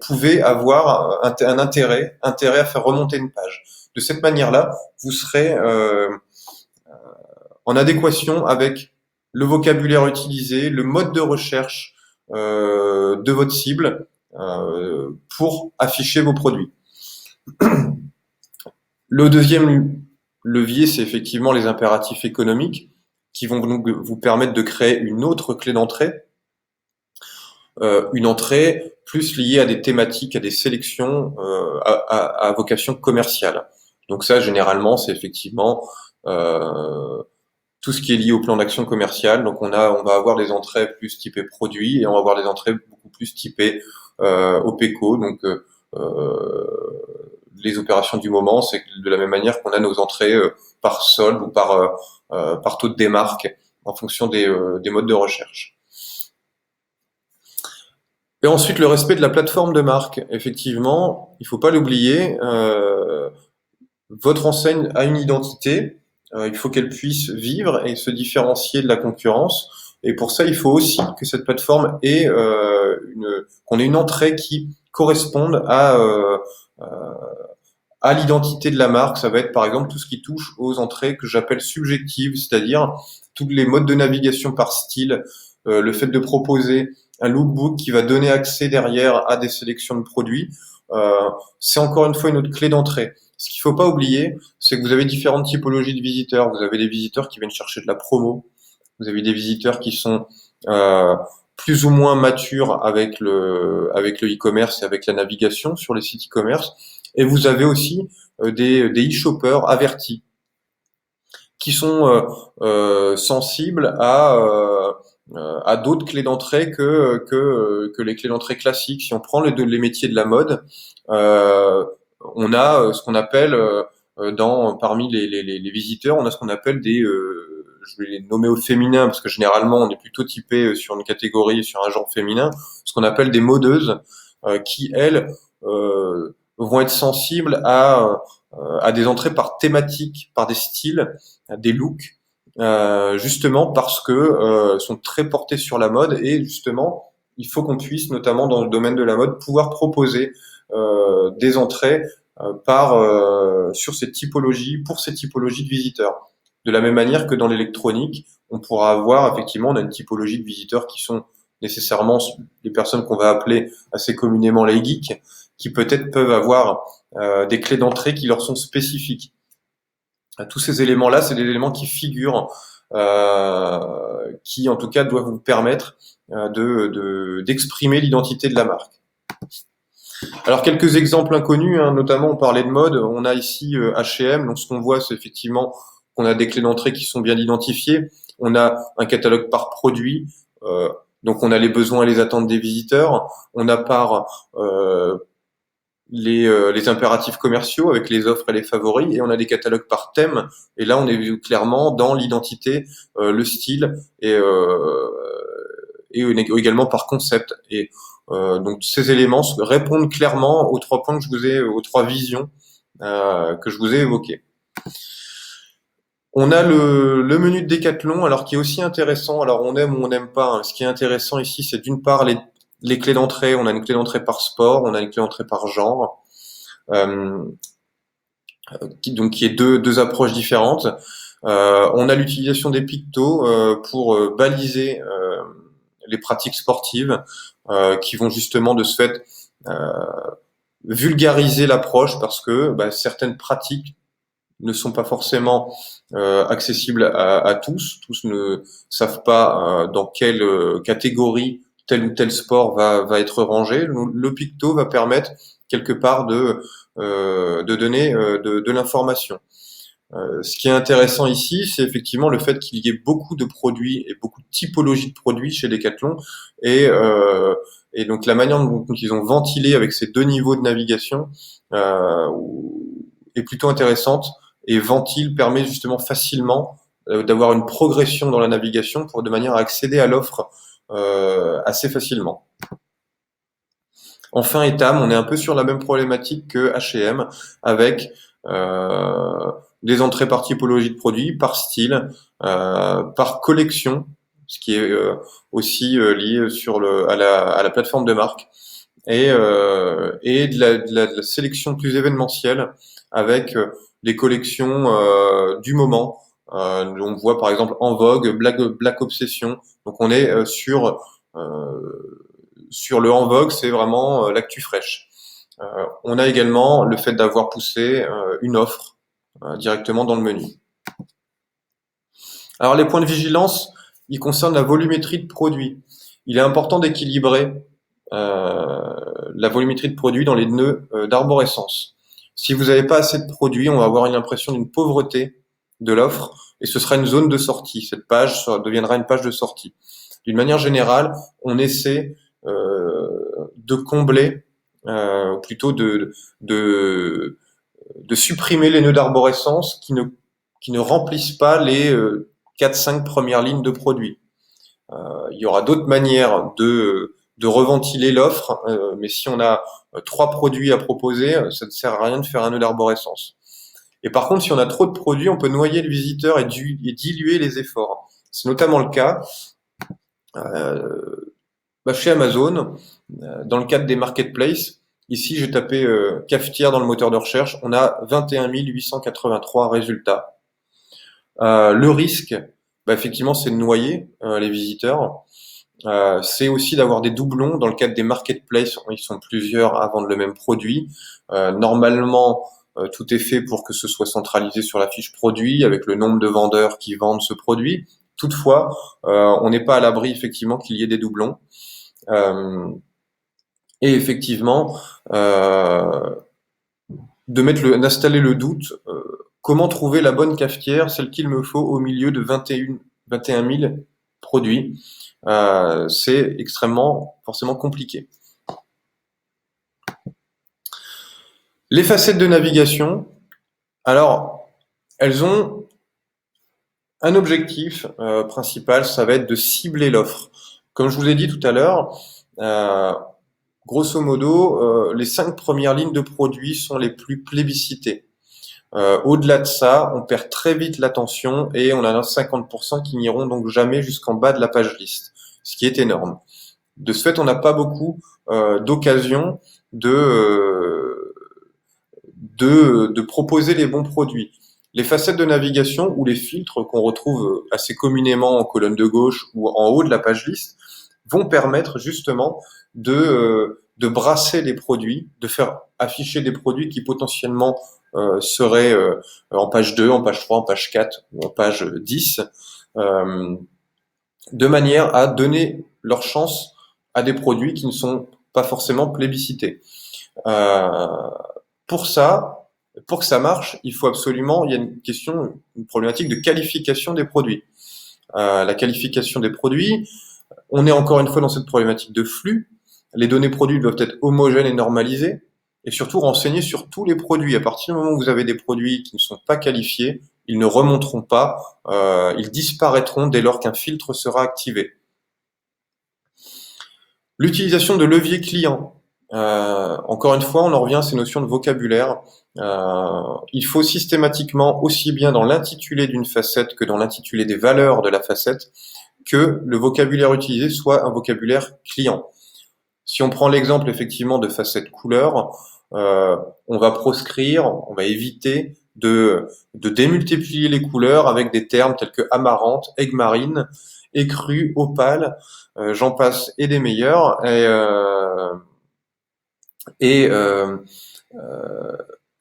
pouvez avoir un intérêt à faire remonter une page. De cette manière-là, vous serez en adéquation avec le vocabulaire utilisé, le mode de recherche de votre cible pour afficher vos produits. Le deuxième levier, c'est effectivement les impératifs économiques qui vont donc vous permettre de créer une autre clé d'entrée, une entrée plus liée à des thématiques, à des sélections à vocation commerciale. Donc ça, généralement, c'est effectivement tout ce qui est lié au plan d'action commercial. Donc on va avoir des entrées plus typées produits et on va avoir des entrées beaucoup plus typées OPECO. Donc les opérations du moment, c'est de la même manière qu'on a nos entrées par solde ou par taux de démarque en fonction des modes de recherche. Et ensuite, le respect de la plateforme de marque. Effectivement, il faut pas l'oublier. Votre enseigne a une identité. Il faut qu'elle puisse vivre et se différencier de la concurrence. Et pour ça, il faut aussi que cette plateforme ait qu'on ait une entrée qui corresponde à l'identité de la marque. Ça va être par exemple tout ce qui touche aux entrées que j'appelle subjectives, c'est-à-dire tous les modes de navigation par style, le fait de proposer un lookbook qui va donner accès derrière à des sélections de produits. C'est encore une fois une autre clé d'entrée. Ce qu'il ne faut pas oublier, c'est que vous avez différentes typologies de visiteurs. Vous avez des visiteurs qui viennent chercher de la promo. Vous avez des visiteurs qui sont plus ou moins matures avec le e-commerce et avec la navigation sur les sites e-commerce. Et vous avez aussi des e-shoppers avertis qui sont sensibles à d'autres clés d'entrée que les clés d'entrée classiques. Si on prend les métiers de la mode, on a ce qu'on appelle parmi les visiteurs, on a ce qu'on appelle je vais les nommer au féminin parce que généralement on est plutôt typé sur une catégorie, sur un genre féminin, ce qu'on appelle des modeuses qui elles vont être sensibles à des entrées par thématique, par des styles, des looks, justement parce que sont très portés sur la mode et justement il faut qu'on puisse, notamment dans le domaine de la mode, pouvoir proposer des entrées sur ces typologies, pour ces typologies de visiteurs. De la même manière que dans l'électronique, on pourra avoir effectivement, on a une typologie de visiteurs qui sont nécessairement les personnes qu'on va appeler assez communément les geeks, qui peut-être peuvent avoir des clés d'entrée qui leur sont spécifiques. Tous ces éléments-là, c'est des éléments qui figurent, qui en tout cas doivent vous permettre d'exprimer l'identité de la marque. Alors quelques exemples inconnus, hein, notamment on parlait de mode, on a ici H&M, donc ce qu'on voit c'est effectivement qu'on a des clés d'entrée qui sont bien identifiées, on a un catalogue par produit, donc on a les besoins et les attentes des visiteurs, on a par les impératifs commerciaux avec les offres et les favoris, et on a des catalogues par thème, et là on est clairement dans l'identité, le style, et également par concept. Et donc ces éléments répondent clairement aux trois points aux trois visions que je vous ai évoquées. On a le menu de Decathlon, alors qui est aussi intéressant. Alors on aime ou on n'aime pas, hein. Ce qui est intéressant ici, c'est d'une part les clés d'entrée. On a une clé d'entrée par sport, on a une clé d'entrée par genre, qui est deux approches différentes. On a l'utilisation des pictos pour baliser les pratiques sportives, qui vont justement de ce fait vulgariser l'approche parce que certaines pratiques ne sont pas forcément accessibles à tous. Tous ne savent pas dans quelle catégorie tel ou tel sport va être rangé. Le picto va permettre quelque part de donner de l'information. Ce qui est intéressant ici, c'est effectivement le fait qu'il y ait beaucoup de produits et beaucoup de typologies de produits chez Decathlon et donc la manière dont ils ont ventilé avec ces deux niveaux de navigation est plutôt intéressante et ventile permet justement facilement d'avoir une progression dans la navigation de manière à accéder à l'offre assez facilement. Enfin, Etam, on est un peu sur la même problématique que H&M avec des entrées par typologie de produits, par style, par collection, ce qui est aussi lié à la plateforme de marque, et de la sélection plus événementielle avec les collections du moment. On voit par exemple En Vogue, Black Obsession. Donc on est sur le En Vogue, c'est vraiment l'actu fraîche. On a également le fait d'avoir poussé une offre directement dans le menu. Alors les points de vigilance, ils concernent la volumétrie de produit. Il est important d'équilibrer la volumétrie de produit dans les nœuds d'arborescence. Si vous n'avez pas assez de produits, on va avoir une impression d'une pauvreté de l'offre et ce sera une zone de sortie. Cette page deviendra une page de sortie. D'une manière générale, on essaie de combler, plutôt de supprimer les nœuds d'arborescence qui ne remplissent pas les 4-5 premières lignes de produits. Il y aura d'autres manières de reventiler l'offre, mais si on a 3 produits à proposer, ça ne sert à rien de faire un nœud d'arborescence. Et par contre, si on a trop de produits, on peut noyer le visiteur et diluer les efforts. C'est notamment le cas chez Amazon, dans le cadre des marketplaces. Ici, j'ai tapé cafetière dans le moteur de recherche. On a 21 883 résultats. Le risque, effectivement, c'est de noyer les visiteurs. C'est aussi d'avoir des doublons dans le cadre des marketplaces. Ils sont plusieurs à vendre le même produit. Normalement, tout est fait pour que ce soit centralisé sur la fiche produit avec le nombre de vendeurs qui vendent ce produit. Toutefois, on n'est pas à l'abri effectivement qu'il y ait des doublons. Et effectivement, d'installer le doute. Comment trouver la bonne cafetière, celle qu'il me faut au milieu de 21 000 produits. C'est extrêmement forcément compliqué. Les facettes de navigation, alors elles ont un objectif principal, ça va être de cibler l'offre. Comme je vous ai dit tout à l'heure, grosso modo, les 5 premières lignes de produits sont les plus plébiscitées. Au-delà de ça, on perd très vite l'attention et on a 50% qui n'iront donc jamais jusqu'en bas de la page liste, ce qui est énorme. De ce fait, on n'a pas beaucoup d'occasions de proposer les bons produits. Les facettes de navigation ou les filtres qu'on retrouve assez communément en colonne de gauche ou en haut de la page liste vont permettre justement de brasser les produits, de faire afficher des produits qui potentiellement seraient en page 2, en page 3, en page 4 ou en page 10, de manière à donner leur chance à des produits qui ne sont pas forcément plébiscités. Pour que ça marche, il y a une problématique de qualification des produits. La qualification des produits, on est encore une fois dans cette problématique de flux. Les données produits doivent être homogènes et normalisées, et surtout renseignées sur tous les produits. À partir du moment où vous avez des produits qui ne sont pas qualifiés, ils ne remonteront pas, ils disparaîtront dès lors qu'un filtre sera activé. L'utilisation de leviers clients. Encore une fois, on en revient à ces notions de vocabulaire. Il faut systématiquement, aussi bien dans l'intitulé d'une facette que dans l'intitulé des valeurs de la facette, que le vocabulaire utilisé soit un vocabulaire client. Si on prend l'exemple effectivement de facette couleur, on va proscrire, on va éviter de démultiplier les couleurs avec des termes tels que amarante, aigmarine, écru, opale, j'en passe et des meilleurs.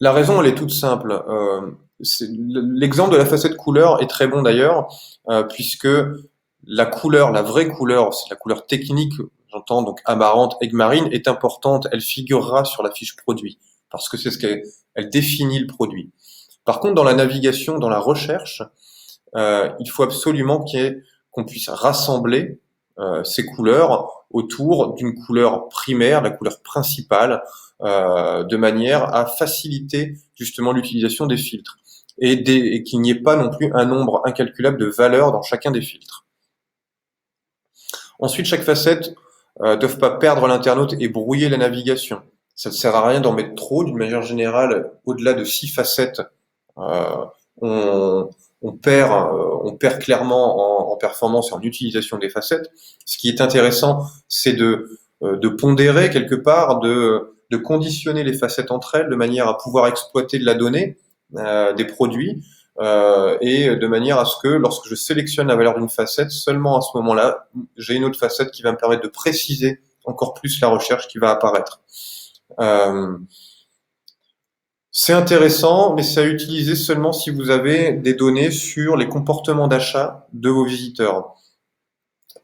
La raison, elle est toute simple. L'exemple de la facette couleur est très bon d'ailleurs, puisque la couleur, la vraie couleur, c'est la couleur technique, j'entends donc amarante, aigmarine, est importante. Elle figurera sur la fiche produit, parce que c'est elle définit le produit. Par contre, dans la navigation, dans la recherche, il faut absolument qu'on puisse rassembler ces couleurs autour d'une couleur primaire, la couleur principale, de manière à faciliter justement l'utilisation des filtres et qu'il n'y ait pas non plus un nombre incalculable de valeurs dans chacun des filtres. Ensuite, chaque facette ne doit pas perdre l'internaute et brouiller la navigation. Ça ne sert à rien d'en mettre trop. D'une manière générale, au-delà de 6 facettes, on perd clairement en performance et en utilisation des facettes. Ce qui est intéressant, c'est de pondérer quelque part, de conditionner les facettes entre elles de manière à pouvoir exploiter de la donnée des produits et de manière à ce que lorsque je sélectionne la valeur d'une facette, seulement à ce moment-là, j'ai une autre facette qui va me permettre de préciser encore plus la recherche qui va apparaître. C'est intéressant, mais c'est à utiliser seulement si vous avez des données sur les comportements d'achat de vos visiteurs.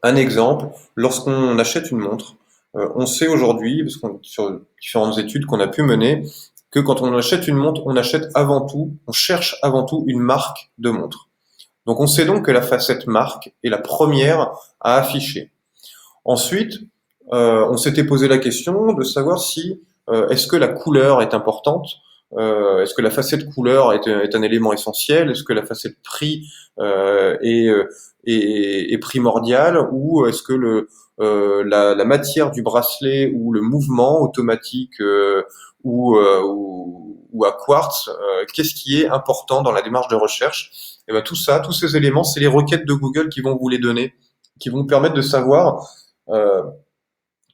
Un exemple, lorsqu'on achète une montre, on sait aujourd'hui, parce qu'on sur différentes études qu'on a pu mener, que quand on achète une montre, on cherche avant tout une marque de montre. Donc on sait donc que la facette marque est la première à afficher. Ensuite, on s'était posé la question de savoir si est-ce que la couleur est importante, est-ce que la facette couleur est un élément essentiel, est-ce que la facette prix est primordiale, ou est-ce que la matière du bracelet ou le mouvement automatique ou à quartz, qu'est-ce qui est important dans la démarche de recherche? Et ben tout ça, tous ces éléments, c'est les requêtes de Google qui vont vous les donner, qui vont vous permettre de savoir euh,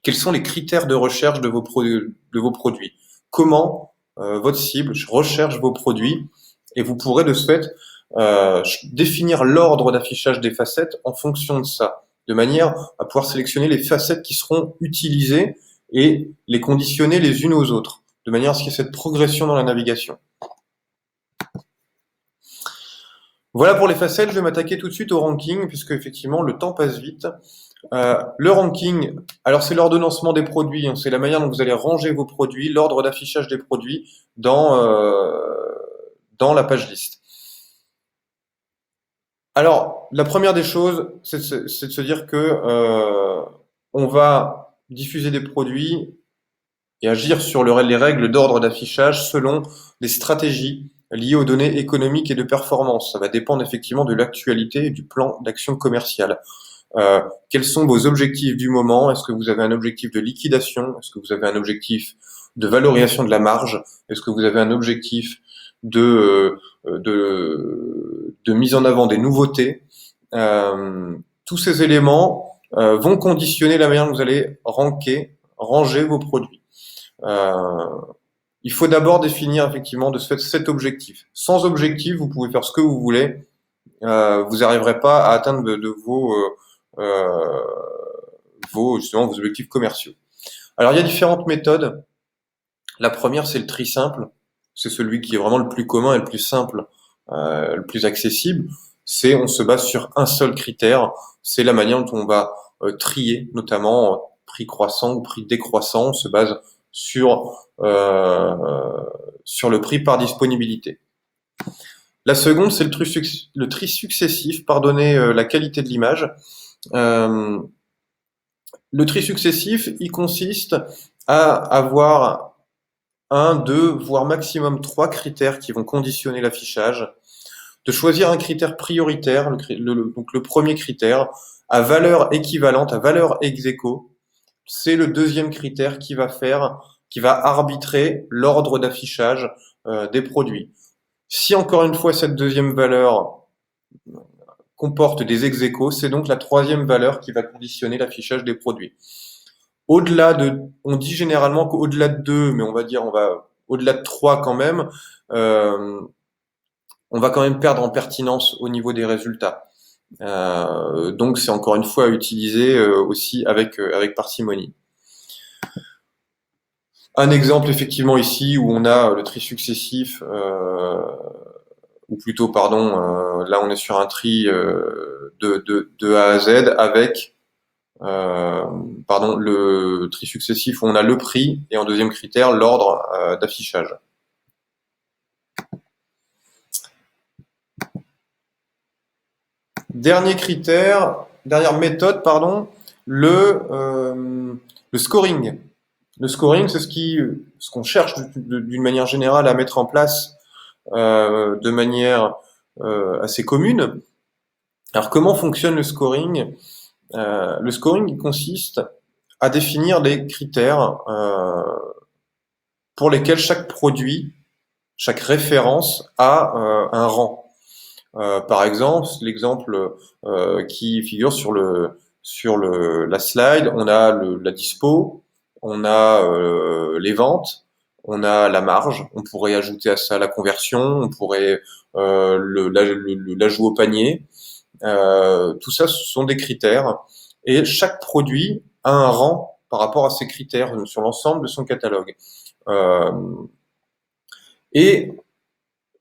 quels sont les critères de recherche de vos produits. Comment votre cible recherche vos produits, et vous pourrez de ce fait définir l'ordre d'affichage des facettes en fonction de ça, de manière à pouvoir sélectionner les facettes qui seront utilisées et les conditionner les unes aux autres, de manière à ce qu'il y ait cette progression dans la navigation. Voilà pour les facettes, je vais m'attaquer tout de suite au ranking, puisque effectivement le temps passe vite. Le ranking, alors c'est l'ordonnancement des produits, hein, c'est la manière dont vous allez ranger vos produits, l'ordre d'affichage des produits dans la page liste. Alors, la première des choses, c'est de se dire que on va diffuser des produits et agir sur les règles d'ordre d'affichage selon des stratégies liées aux données économiques et de performance. Ça va dépendre effectivement de l'actualité et du plan d'action commerciale. Quels sont vos objectifs du moment? Est-ce que vous avez un objectif de liquidation? Est-ce que vous avez un objectif de valorisation de la marge? Est-ce que vous avez un objectif de mise en avant des nouveautés? Tous ces éléments vont conditionner la manière dont vous allez ranger vos produits. Il faut d'abord définir effectivement de ce fait cet objectif. Sans objectif, vous pouvez faire ce que vous voulez, vous n'arriverez pas à atteindre de euh, justement vos objectifs commerciaux. Alors il y a différentes méthodes. La première, c'est le tri simple. C'est celui qui est vraiment le plus commun et le plus simple, le plus accessible. C'est on se base sur un seul critère. C'est la manière dont on va trier, notamment prix croissant ou prix décroissant. On se base sur sur le prix par disponibilité. La seconde, c'est le tri successif, pardonnez la qualité de l'image. Euh, le tri successif, il consiste à avoir un, deux, voire maximum trois critères qui vont conditionner l'affichage, de choisir un critère prioritaire, donc le premier critère, à valeur équivalente, à valeur ex aequo. C'est le deuxième critère qui va arbitrer l'ordre d'affichage des produits. Si encore une fois cette deuxième valeur comporte des ex aequo, c'est donc la troisième valeur qui va conditionner l'affichage des produits. Au-delà de, on dit généralement qu'au-delà de 2, mais au-delà de 3 quand même, euh, on va quand même perdre en pertinence au niveau des résultats. Donc c'est encore une fois à utiliser aussi avec parcimonie. Un exemple effectivement ici où on a le tri successif, ou plutôt pardon, là on est sur un tri de A à Z avec le tri successif où on a le prix et en deuxième critère l'ordre d'affichage. Dernier critère, dernière méthode, pardon, le scoring. Le scoring, c'est ce qu'on cherche d'une manière générale à mettre en place de manière assez commune. Alors comment fonctionne le scoring? Le scoring il consiste à définir des critères pour lesquels chaque produit, chaque référence a un rang. Par exemple, l'exemple qui figure la slide, on a la dispo, on a les ventes, on a la marge, on pourrait ajouter à ça la conversion, on pourrait l'ajout au panier. Tout ça, ce sont des critères et chaque produit a un rang par rapport à ces critères sur l'ensemble de son catalogue. Euh, Et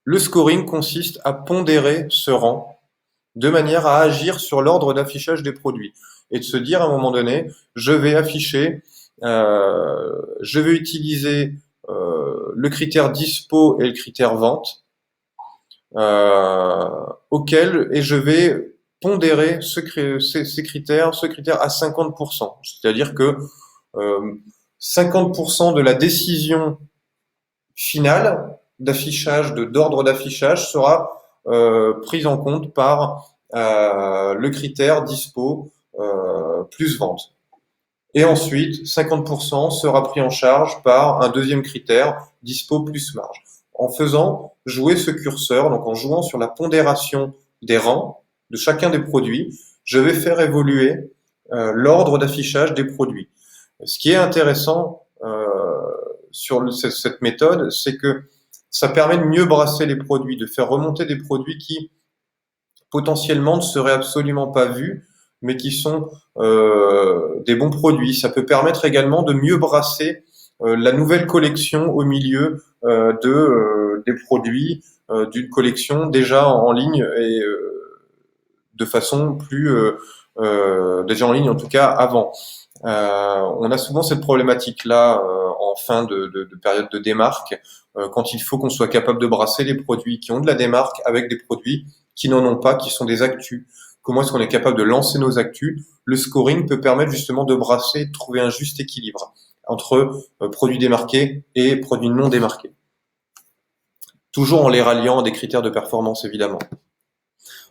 le scoring consiste à pondérer ce rang de manière à agir sur l'ordre d'affichage des produits et de se dire à un moment donné, je vais afficher, je vais utiliser le critère dispo et le critère vente, auquel et je vais pondérer ces critères, ce critère à 50%. C'est-à-dire que 50% de la décision finale d'affichage, d'ordre d'affichage sera prise en compte par le critère dispo plus vente. Et ensuite, 50% sera pris en charge par un deuxième critère, dispo plus marge. En faisant jouer ce curseur, donc en jouant sur la pondération des rangs de chacun des produits, je vais faire évoluer l'ordre d'affichage des produits. Ce qui est intéressant sur cette méthode, c'est que ça permet de mieux brasser les produits, de faire remonter des produits qui potentiellement ne seraient absolument pas vus, mais qui sont des bons produits. Ça peut permettre également de mieux brasser la nouvelle collection au milieu des produits d'une collection déjà en ligne et de façon plus déjà en ligne en tout cas avant. On a souvent cette problématique-là en fin de période de démarque, quand il faut qu'on soit capable de brasser les produits qui ont de la démarque avec des produits qui n'en ont pas, qui sont des actus. Comment est-ce qu'on est capable de lancer nos actus? Le scoring peut permettre justement de brasser, de trouver un juste équilibre entre produits démarqués et produits non démarqués. Toujours en les ralliant à des critères de performance, évidemment.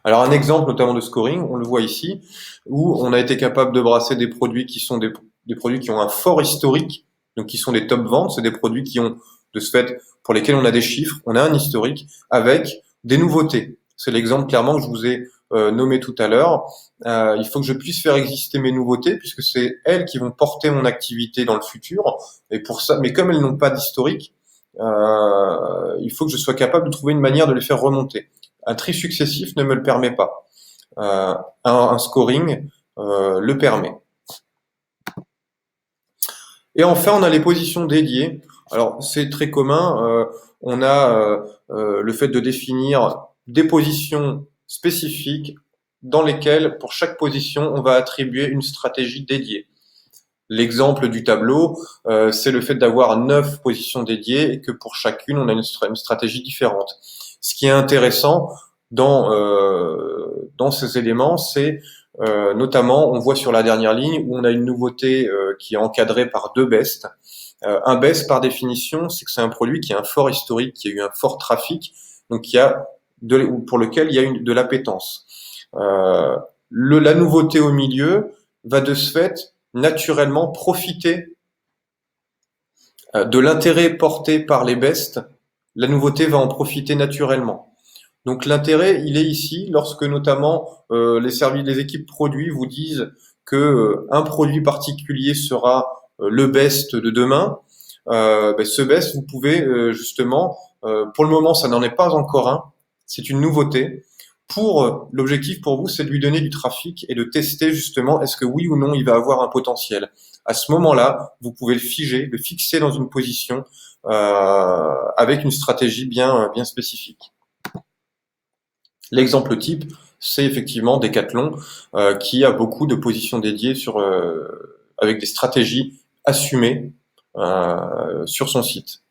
Alors un exemple notamment de scoring, on le voit ici, où on a été capable de brasser des produits qui sont des produits qui ont un fort historique, donc qui sont des top ventes, c'est des produits qui ont, de ce fait, pour lesquels on a des chiffres, on a un historique, avec des nouveautés. C'est l'exemple clairement que je vous ai nommé tout à l'heure. Il faut que je puisse faire exister mes nouveautés, puisque c'est elles qui vont porter mon activité dans le futur, et pour ça, mais comme elles n'ont pas d'historique, il faut que je sois capable de trouver une manière de les faire remonter. Un tri successif ne me le permet pas. Un scoring le permet. Et enfin, on a les positions dédiées. Alors, c'est très commun. On a le fait de définir des positions spécifiques dans lesquelles, pour chaque position, on va attribuer une stratégie dédiée. L'exemple du tableau, c'est le fait d'avoir 9 positions dédiées et que pour chacune, on a une stratégie différente. Ce qui est intéressant dans ces éléments, c'est notamment, on voit sur la dernière ligne où on a une nouveauté qui est encadrée par 2 bests. Un best, par définition, c'est que c'est un produit qui a un fort historique, qui a eu un fort trafic, donc pour lequel il y a de l'appétence. La nouveauté au milieu va de ce fait naturellement profiter de l'intérêt porté par les bests. La nouveauté va en profiter naturellement. Donc l'intérêt, il est ici lorsque notamment les équipes produits vous disent que un produit particulier sera le best de demain. Ce best, vous pouvez justement, pour le moment, ça n'en est pas encore un, c'est une nouveauté. L'objectif pour vous, c'est de lui donner du trafic et de tester justement est-ce que oui ou non il va avoir un potentiel. À ce moment-là, vous pouvez le figer, le fixer dans une position avec une stratégie bien spécifique. L'exemple type, c'est effectivement Decathlon qui a beaucoup de positions dédiées avec des stratégies assumées sur son site.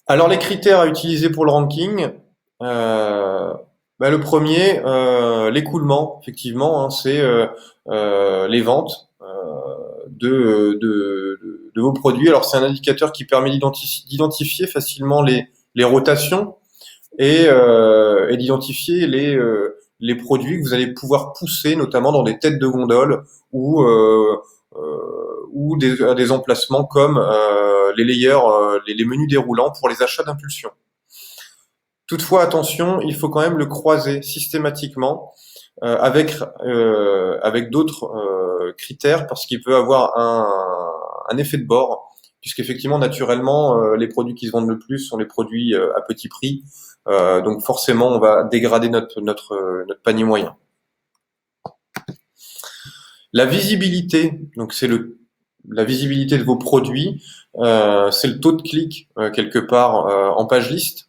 Alors les critères à utiliser pour le ranking, le premier, l'écoulement, effectivement, hein, c'est les ventes de vos produits. Alors c'est un indicateur qui permet d'identifier facilement les rotations et d'identifier les produits que vous allez pouvoir pousser, notamment dans des têtes de gondole ou des emplacements comme les layers, les menus déroulants pour les achats d'impulsion. Toutefois, attention, il faut quand même le croiser systématiquement avec d'autres critères parce qu'il peut avoir un effet de bord, puisqu'effectivement, naturellement, les produits qui se vendent le plus sont les produits à petit prix. Donc forcément, on va dégrader notre panier moyen. La visibilité, donc c'est la visibilité de vos produits, c'est le taux de clic quelque part en page liste,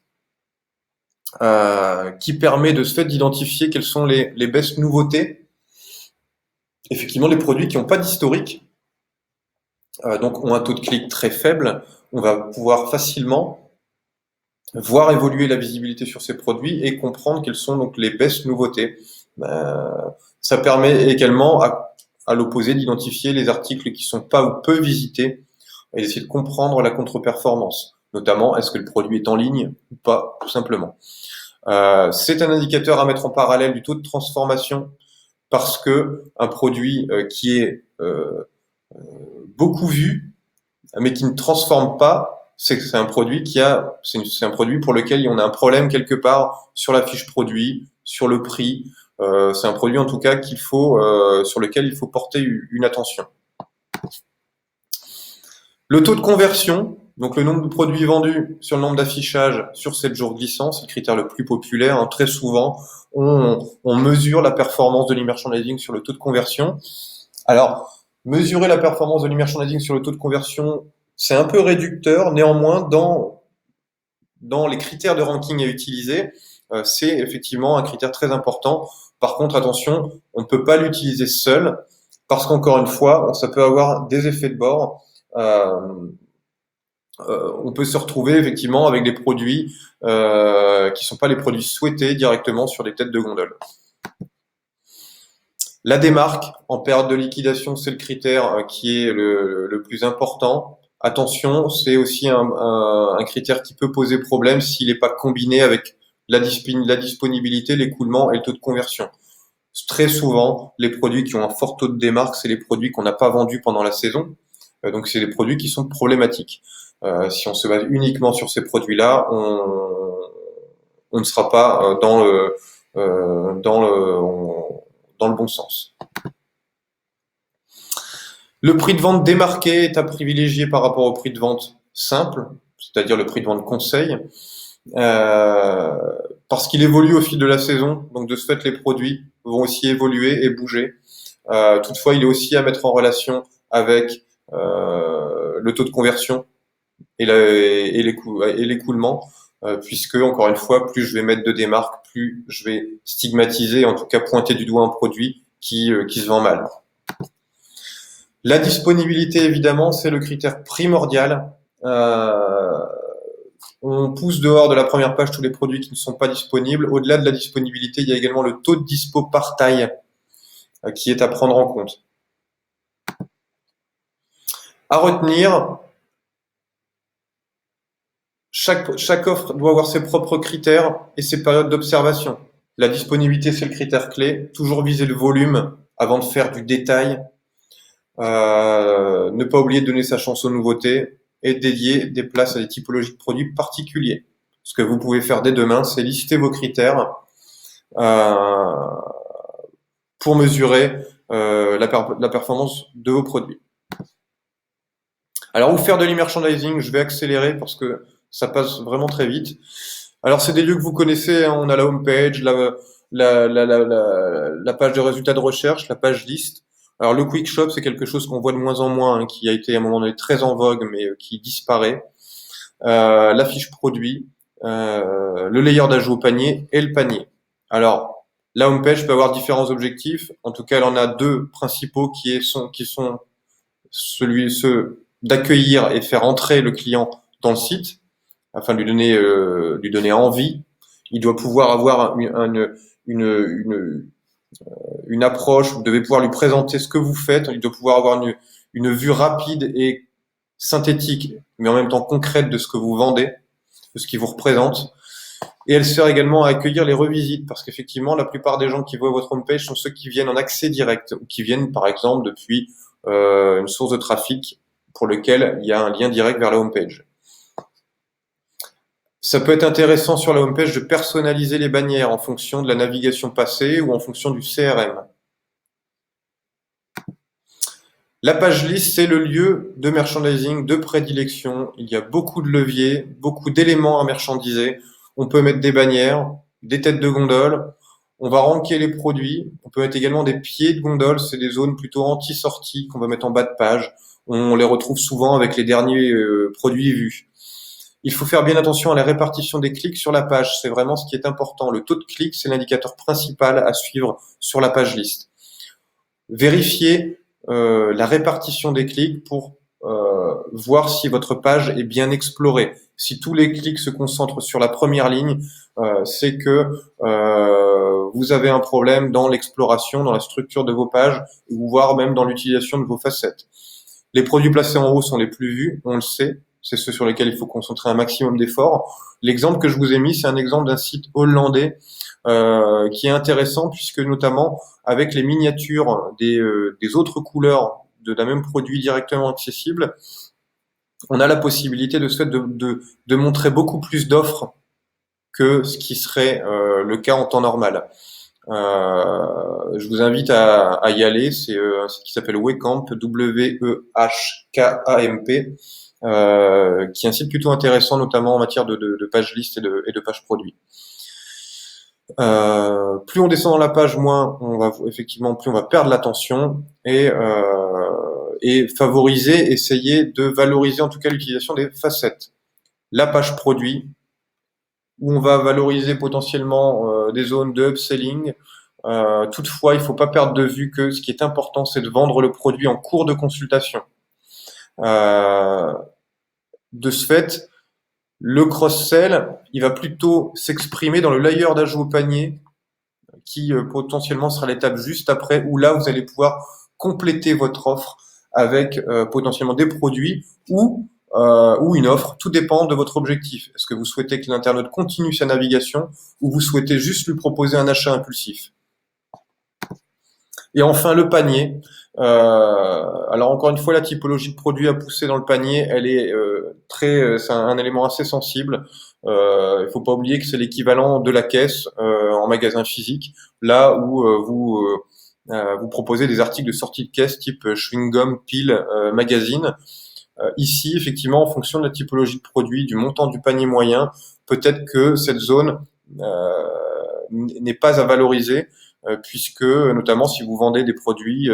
qui permet de ce fait d'identifier quelles sont les best nouveautés. Effectivement, les produits qui n'ont pas d'historique, donc ont un taux de clic très faible, on va pouvoir facilement voir évoluer la visibilité sur ces produits et comprendre quelles sont donc les best nouveautés. Ça permet également à l'opposé d'identifier les articles qui sont pas ou peu visités et d'essayer de comprendre la contre-performance. Notamment, est-ce que le produit est en ligne ou pas, tout simplement. C'est un indicateur à mettre en parallèle du taux de transformation parce que un produit qui est beaucoup vu mais qui ne transforme pas, c'est un produit c'est un produit pour lequel on a un problème quelque part sur la fiche produit, sur le prix. C'est un produit en tout cas sur lequel il faut porter une attention. Le taux de conversion, donc le nombre de produits vendus sur le nombre d'affichages sur 7 jours glissants, c'est le critère le plus populaire. Très souvent, on mesure la performance de l'e-merchandising sur le taux de conversion. Alors, mesurer la performance de l'e-merchandising sur le taux de conversion, c'est un peu réducteur. Néanmoins, dans les critères de ranking à utiliser, c'est effectivement un critère très important. Par contre, attention, on ne peut pas l'utiliser seul parce qu'encore une fois, ça peut avoir des effets de bord. On peut se retrouver effectivement avec des produits qui sont pas les produits souhaités directement sur les têtes de gondole. La démarque en période de liquidation, c'est le critère qui est le plus important. Attention, c'est aussi un critère qui peut poser problème s'il n'est pas combiné avec la disponibilité, l'écoulement et le taux de conversion. Très souvent, les produits qui ont un fort taux de démarque, c'est les produits qu'on n'a pas vendus pendant la saison. Donc, c'est les produits qui sont problématiques. Si on se base uniquement sur ces produits-là, on ne sera pas dans le bon sens. Le prix de vente démarqué est à privilégier par rapport au prix de vente simple, c'est-à-dire le prix de vente conseil, parce qu'il évolue au fil de la saison. Donc de ce fait, les produits vont aussi évoluer et bouger. Toutefois, il est aussi à mettre en relation avec le taux de conversion et l'écoulement, puisque encore une fois, plus je vais mettre de démarque, plus je vais stigmatiser, en tout cas pointer du doigt un produit qui se vend mal. La disponibilité, évidemment, c'est le critère primordial. On pousse dehors de la première page tous les produits qui ne sont pas disponibles. Au-delà de la disponibilité, il y a également le taux de dispo par taille qui est à prendre en compte. À retenir, chaque offre doit avoir ses propres critères et ses périodes d'observation. La disponibilité, c'est le critère clé. Toujours viser le volume avant de faire du détail. Ne pas oublier de donner sa chance aux nouveautés et dédier des places à des typologies de produits particuliers. Ce que vous pouvez faire dès demain, c'est lister vos critères pour mesurer la performance de vos produits. Alors, où faire de l'e-merchandising? Je vais accélérer parce que ça passe vraiment très vite. Alors, c'est des lieux que vous connaissez. On a la homepage, la page de résultats de recherche, la page liste. Alors, le quick shop, c'est quelque chose qu'on voit de moins en moins, qui a été à un moment donné très en vogue, mais qui disparaît. La fiche produit, le layer d'ajout au panier et le panier. Alors, la homepage peut avoir différents objectifs. En tout cas, elle en a deux principaux qui sont ceux d'accueillir et faire entrer le client dans le site afin de lui donner envie. Il doit pouvoir avoir une approche, vous devez pouvoir lui présenter ce que vous faites, il doit pouvoir avoir une vue rapide et synthétique, mais en même temps concrète de ce que vous vendez, de ce qui vous représente. Et elle sert également à accueillir les revisites, parce qu'effectivement, la plupart des gens qui voient votre homepage sont ceux qui viennent en accès direct, ou qui viennent par exemple depuis une source de trafic pour lequel il y a un lien direct vers la homepage. Ça peut être intéressant sur la homepage de personnaliser les bannières en fonction de la navigation passée ou en fonction du CRM. La page liste, c'est le lieu de merchandising de prédilection. Il y a beaucoup de leviers, beaucoup d'éléments à marchandiser. On peut mettre des bannières, des têtes de gondole. On va ranker les produits. On peut mettre également des pieds de gondole. C'est des zones plutôt anti-sorties qu'on va mettre en bas de page. On les retrouve souvent avec les derniers produits vus. Il faut faire bien attention à la répartition des clics sur la page. C'est vraiment ce qui est important. Le taux de clic, c'est l'indicateur principal à suivre sur la page liste. Vérifiez la répartition des clics pour voir si votre page est bien explorée. Si tous les clics se concentrent sur la première ligne, c'est que vous avez un problème dans l'exploration, dans la structure de vos pages, voire même dans l'utilisation de vos facettes. Les produits placés en haut sont les plus vus, on le sait, c'est ceux sur lesquels il faut concentrer un maximum d'efforts. L'exemple que je vous ai mis, c'est un exemple d'un site hollandais qui est intéressant puisque notamment avec les miniatures des autres couleurs de la même produit directement accessible, on a la possibilité de montrer beaucoup plus d'offres que ce qui serait le cas en temps normal. Je vous invite à y aller, c'est un site qui s'appelle Wehkamp, W-E-H-K-A-M-P, qui est un site plutôt intéressant, notamment en matière de page liste et de page produit. Plus on descend dans la page, moins on va plus on va perdre l'attention et favoriser, essayer de valoriser en tout cas l'utilisation des facettes. La page produit, où on va valoriser potentiellement des zones de upselling. Toutefois, il ne faut pas perdre de vue que ce qui est important, c'est de vendre le produit en cours de consultation. De ce fait, le cross-sell, il va plutôt s'exprimer dans le layer d'ajout au panier, qui potentiellement sera l'étape juste après, où là, vous allez pouvoir compléter votre offre avec potentiellement des produits ou une offre. Tout dépend de votre objectif. Est-ce que vous souhaitez que l'internaute continue sa navigation ou vous souhaitez juste lui proposer un achat impulsif? Et enfin, le panier. Alors encore une fois, la typologie de produit à pousser dans le panier, elle est c'est un élément assez sensible. Il faut pas oublier que c'est l'équivalent de la caisse en magasin physique, là où vous proposez des articles de sortie de caisse type chewing-gum, pile, magazine. Ici, effectivement, en fonction de la typologie de produit, du montant du panier moyen, peut-être que cette zone n'est pas à valoriser, puisque notamment si vous vendez des produits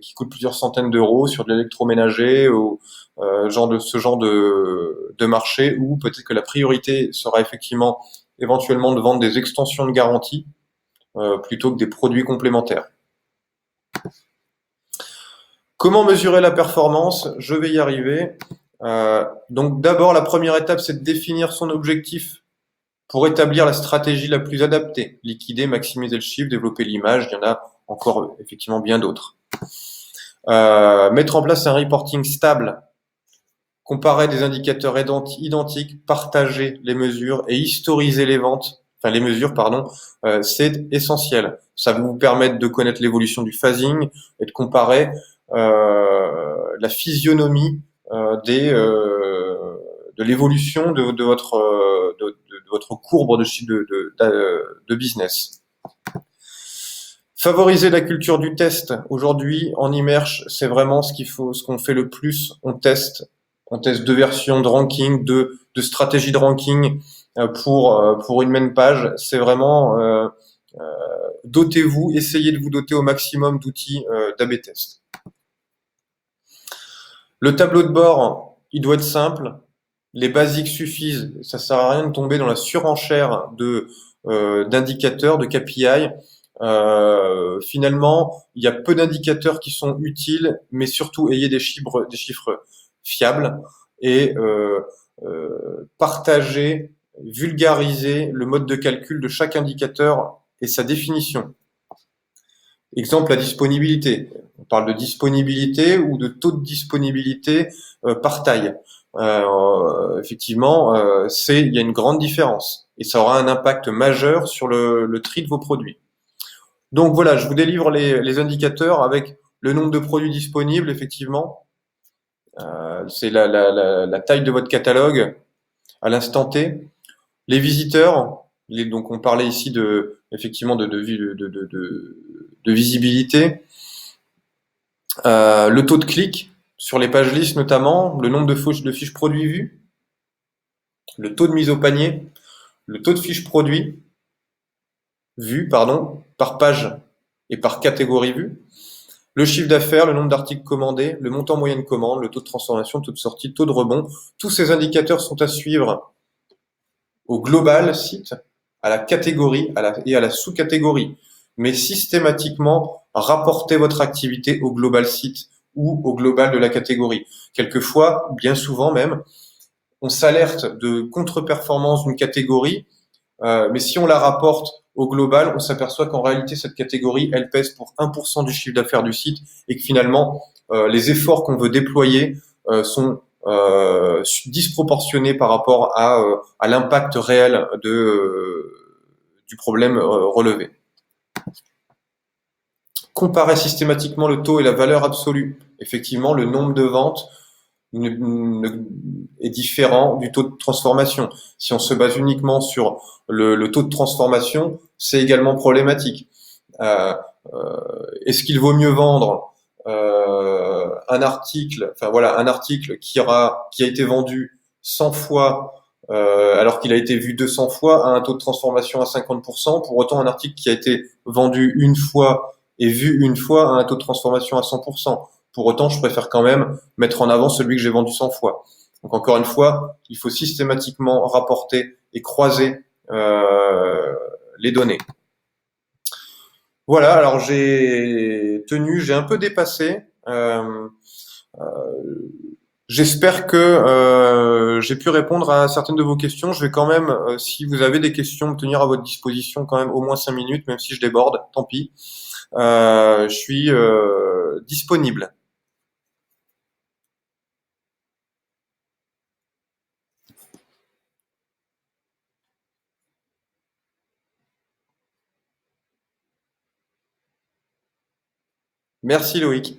qui coûtent plusieurs centaines d'euros sur de l'électroménager ou ce genre de marché, où peut-être que la priorité sera effectivement éventuellement de vendre des extensions de garantie plutôt que des produits complémentaires. Comment mesurer la performance? Je vais y arriver. Donc d'abord, la première étape, c'est de définir son objectif pour établir la stratégie la plus adaptée. Liquider, maximiser le chiffre, développer l'image, il y en a encore effectivement bien d'autres. Mettre en place un reporting stable, comparer des indicateurs identiques, partager les mesures et historiser les mesures, c'est essentiel. Ça va vous permettre de connaître l'évolution du phasing et de comparer la physionomie de l'évolution de votre courbe de business. Favoriser la culture du test. Aujourd'hui, en Emerge, c'est vraiment ce qu'on fait le plus. On teste deux versions de ranking, de stratégie de ranking pour une même page. C'est vraiment dotez-vous, essayez de vous doter au maximum d'outils d'A/B test. Le tableau de bord, il doit être simple. Les basiques suffisent. Ça sert à rien de tomber dans la surenchère d'indicateurs, de KPI. Finalement, il y a peu d'indicateurs qui sont utiles, mais surtout ayez des chiffres fiables et partagez, vulgarisez le mode de calcul de chaque indicateur et sa définition. Exemple, la disponibilité. On parle de disponibilité ou de taux de disponibilité par taille. Effectivement, il y a une grande différence et ça aura un impact majeur sur le tri de vos produits. Donc voilà, je vous délivre les indicateurs avec le nombre de produits disponibles, effectivement. C'est la taille de votre catalogue à l'instant T. Les visiteurs, donc on parlait ici effectivement de visibilité. Le taux de clic sur les pages listes notamment, le nombre de fiches produits vues, le taux de mise au panier, le taux de fiches produits vues, par page et par catégorie vue, Le chiffre d'affaires, le nombre d'articles commandés, le montant moyen de commande, le taux de transformation, le taux de sortie, le taux de rebond, tous ces indicateurs sont à suivre au global site, à la catégorie et à la sous-catégorie. Mais systématiquement, rapportez votre activité au global site ou au global de la catégorie. Quelquefois, bien souvent même, on s'alerte de contre-performance d'une catégorie, mais si on la rapporte au global, on s'aperçoit qu'en réalité, cette catégorie, elle pèse pour 1% du chiffre d'affaires du site et que finalement, les efforts qu'on veut déployer sont disproportionnés par rapport à l'impact réel du problème relevé. Comparer systématiquement le taux et la valeur absolue. Effectivement, le nombre de ventes est différent du taux de transformation. Si on se base uniquement sur le taux de transformation, c'est également problématique. Euh, Est-ce qu'il vaut mieux vendre un article, enfin voilà, un article qui a été vendu 100 fois alors qu'il a été vu 200 fois à un taux de transformation à 50%, pour autant un article qui a été vendu une fois et vu une fois à un taux de transformation à 100%. Pour autant, je préfère quand même mettre en avant celui que j'ai vendu 100 fois. Donc encore une fois, il faut systématiquement rapporter et croiser les données. Voilà, alors j'ai un peu dépassé. Euh, J'espère que j'ai pu répondre à certaines de vos questions. Je vais quand même, si vous avez des questions, me tenir à votre disposition quand même au moins 5 minutes, même si je déborde, tant pis. Je suis disponible. Merci Loïc.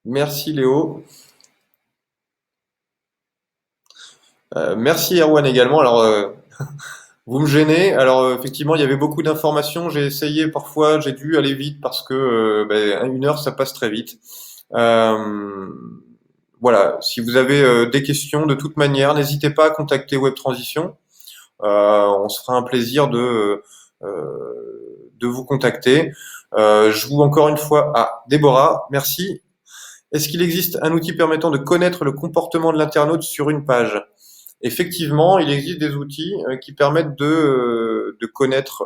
Merci Léo. Merci Erwan également. Alors, vous me gênez. Alors, effectivement, il y avait beaucoup d'informations. J'ai essayé parfois, j'ai dû aller vite parce que une heure, ça passe très vite. Euh, voilà. Si vous avez des questions, de toute manière, n'hésitez pas à contacter Web Transition. On se fera un plaisir de vous contacter. Je vous encore une fois, Déborah, merci. Est-ce qu'il existe un outil permettant de connaître le comportement de l'internaute sur une page? Effectivement, il existe des outils qui permettent de connaître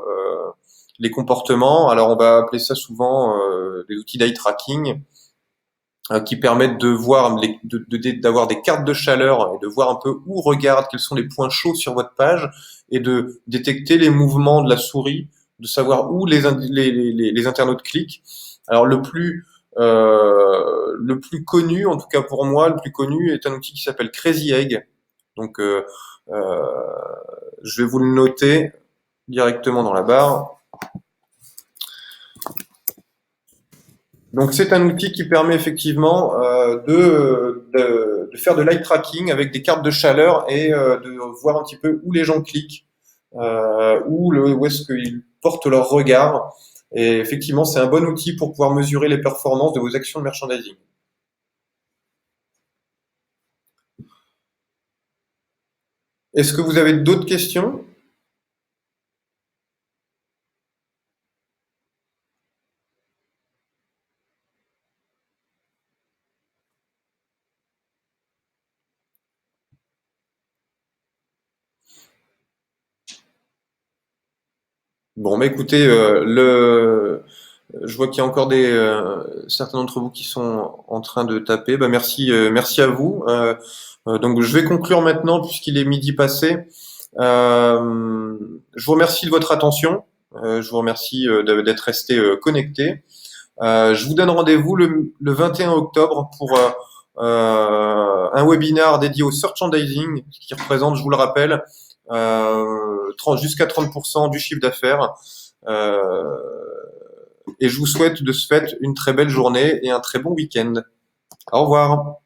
les comportements. Alors, on va appeler ça souvent des outils d'eye tracking qui permettent de voir d'avoir des cartes de chaleur et de voir un peu où regarde, quels sont les points chauds sur votre page et de détecter les mouvements de la souris, de savoir où les internautes cliquent. Alors le plus connu, en tout cas pour moi, le plus connu est un outil qui s'appelle Crazy Egg. Donc euh, je vais vous le noter directement dans la barre. Donc c'est un outil qui permet effectivement de faire de l'eye tracking avec des cartes de chaleur et de voir un petit peu où les gens cliquent, où est-ce qu'ils portent leur regard. Et effectivement, c'est un bon outil pour pouvoir mesurer les performances de vos actions de merchandising. Est-ce que vous avez d'autres questions? Bon, bah écoutez, je vois qu'il y a encore certains d'entre vous qui sont en train de taper. Bah merci, merci à vous. Donc je vais conclure maintenant puisqu'il est midi passé. Je vous remercie de votre attention. Je vous remercie d'être resté connecté. Je vous donne rendez-vous le 21 octobre pour un webinar dédié au merchandising qui représente, je vous le rappelle, jusqu'à 30% du chiffre d'affaires. Euh, et je vous souhaite de ce fait une très belle journée et un très bon week-end. Au revoir.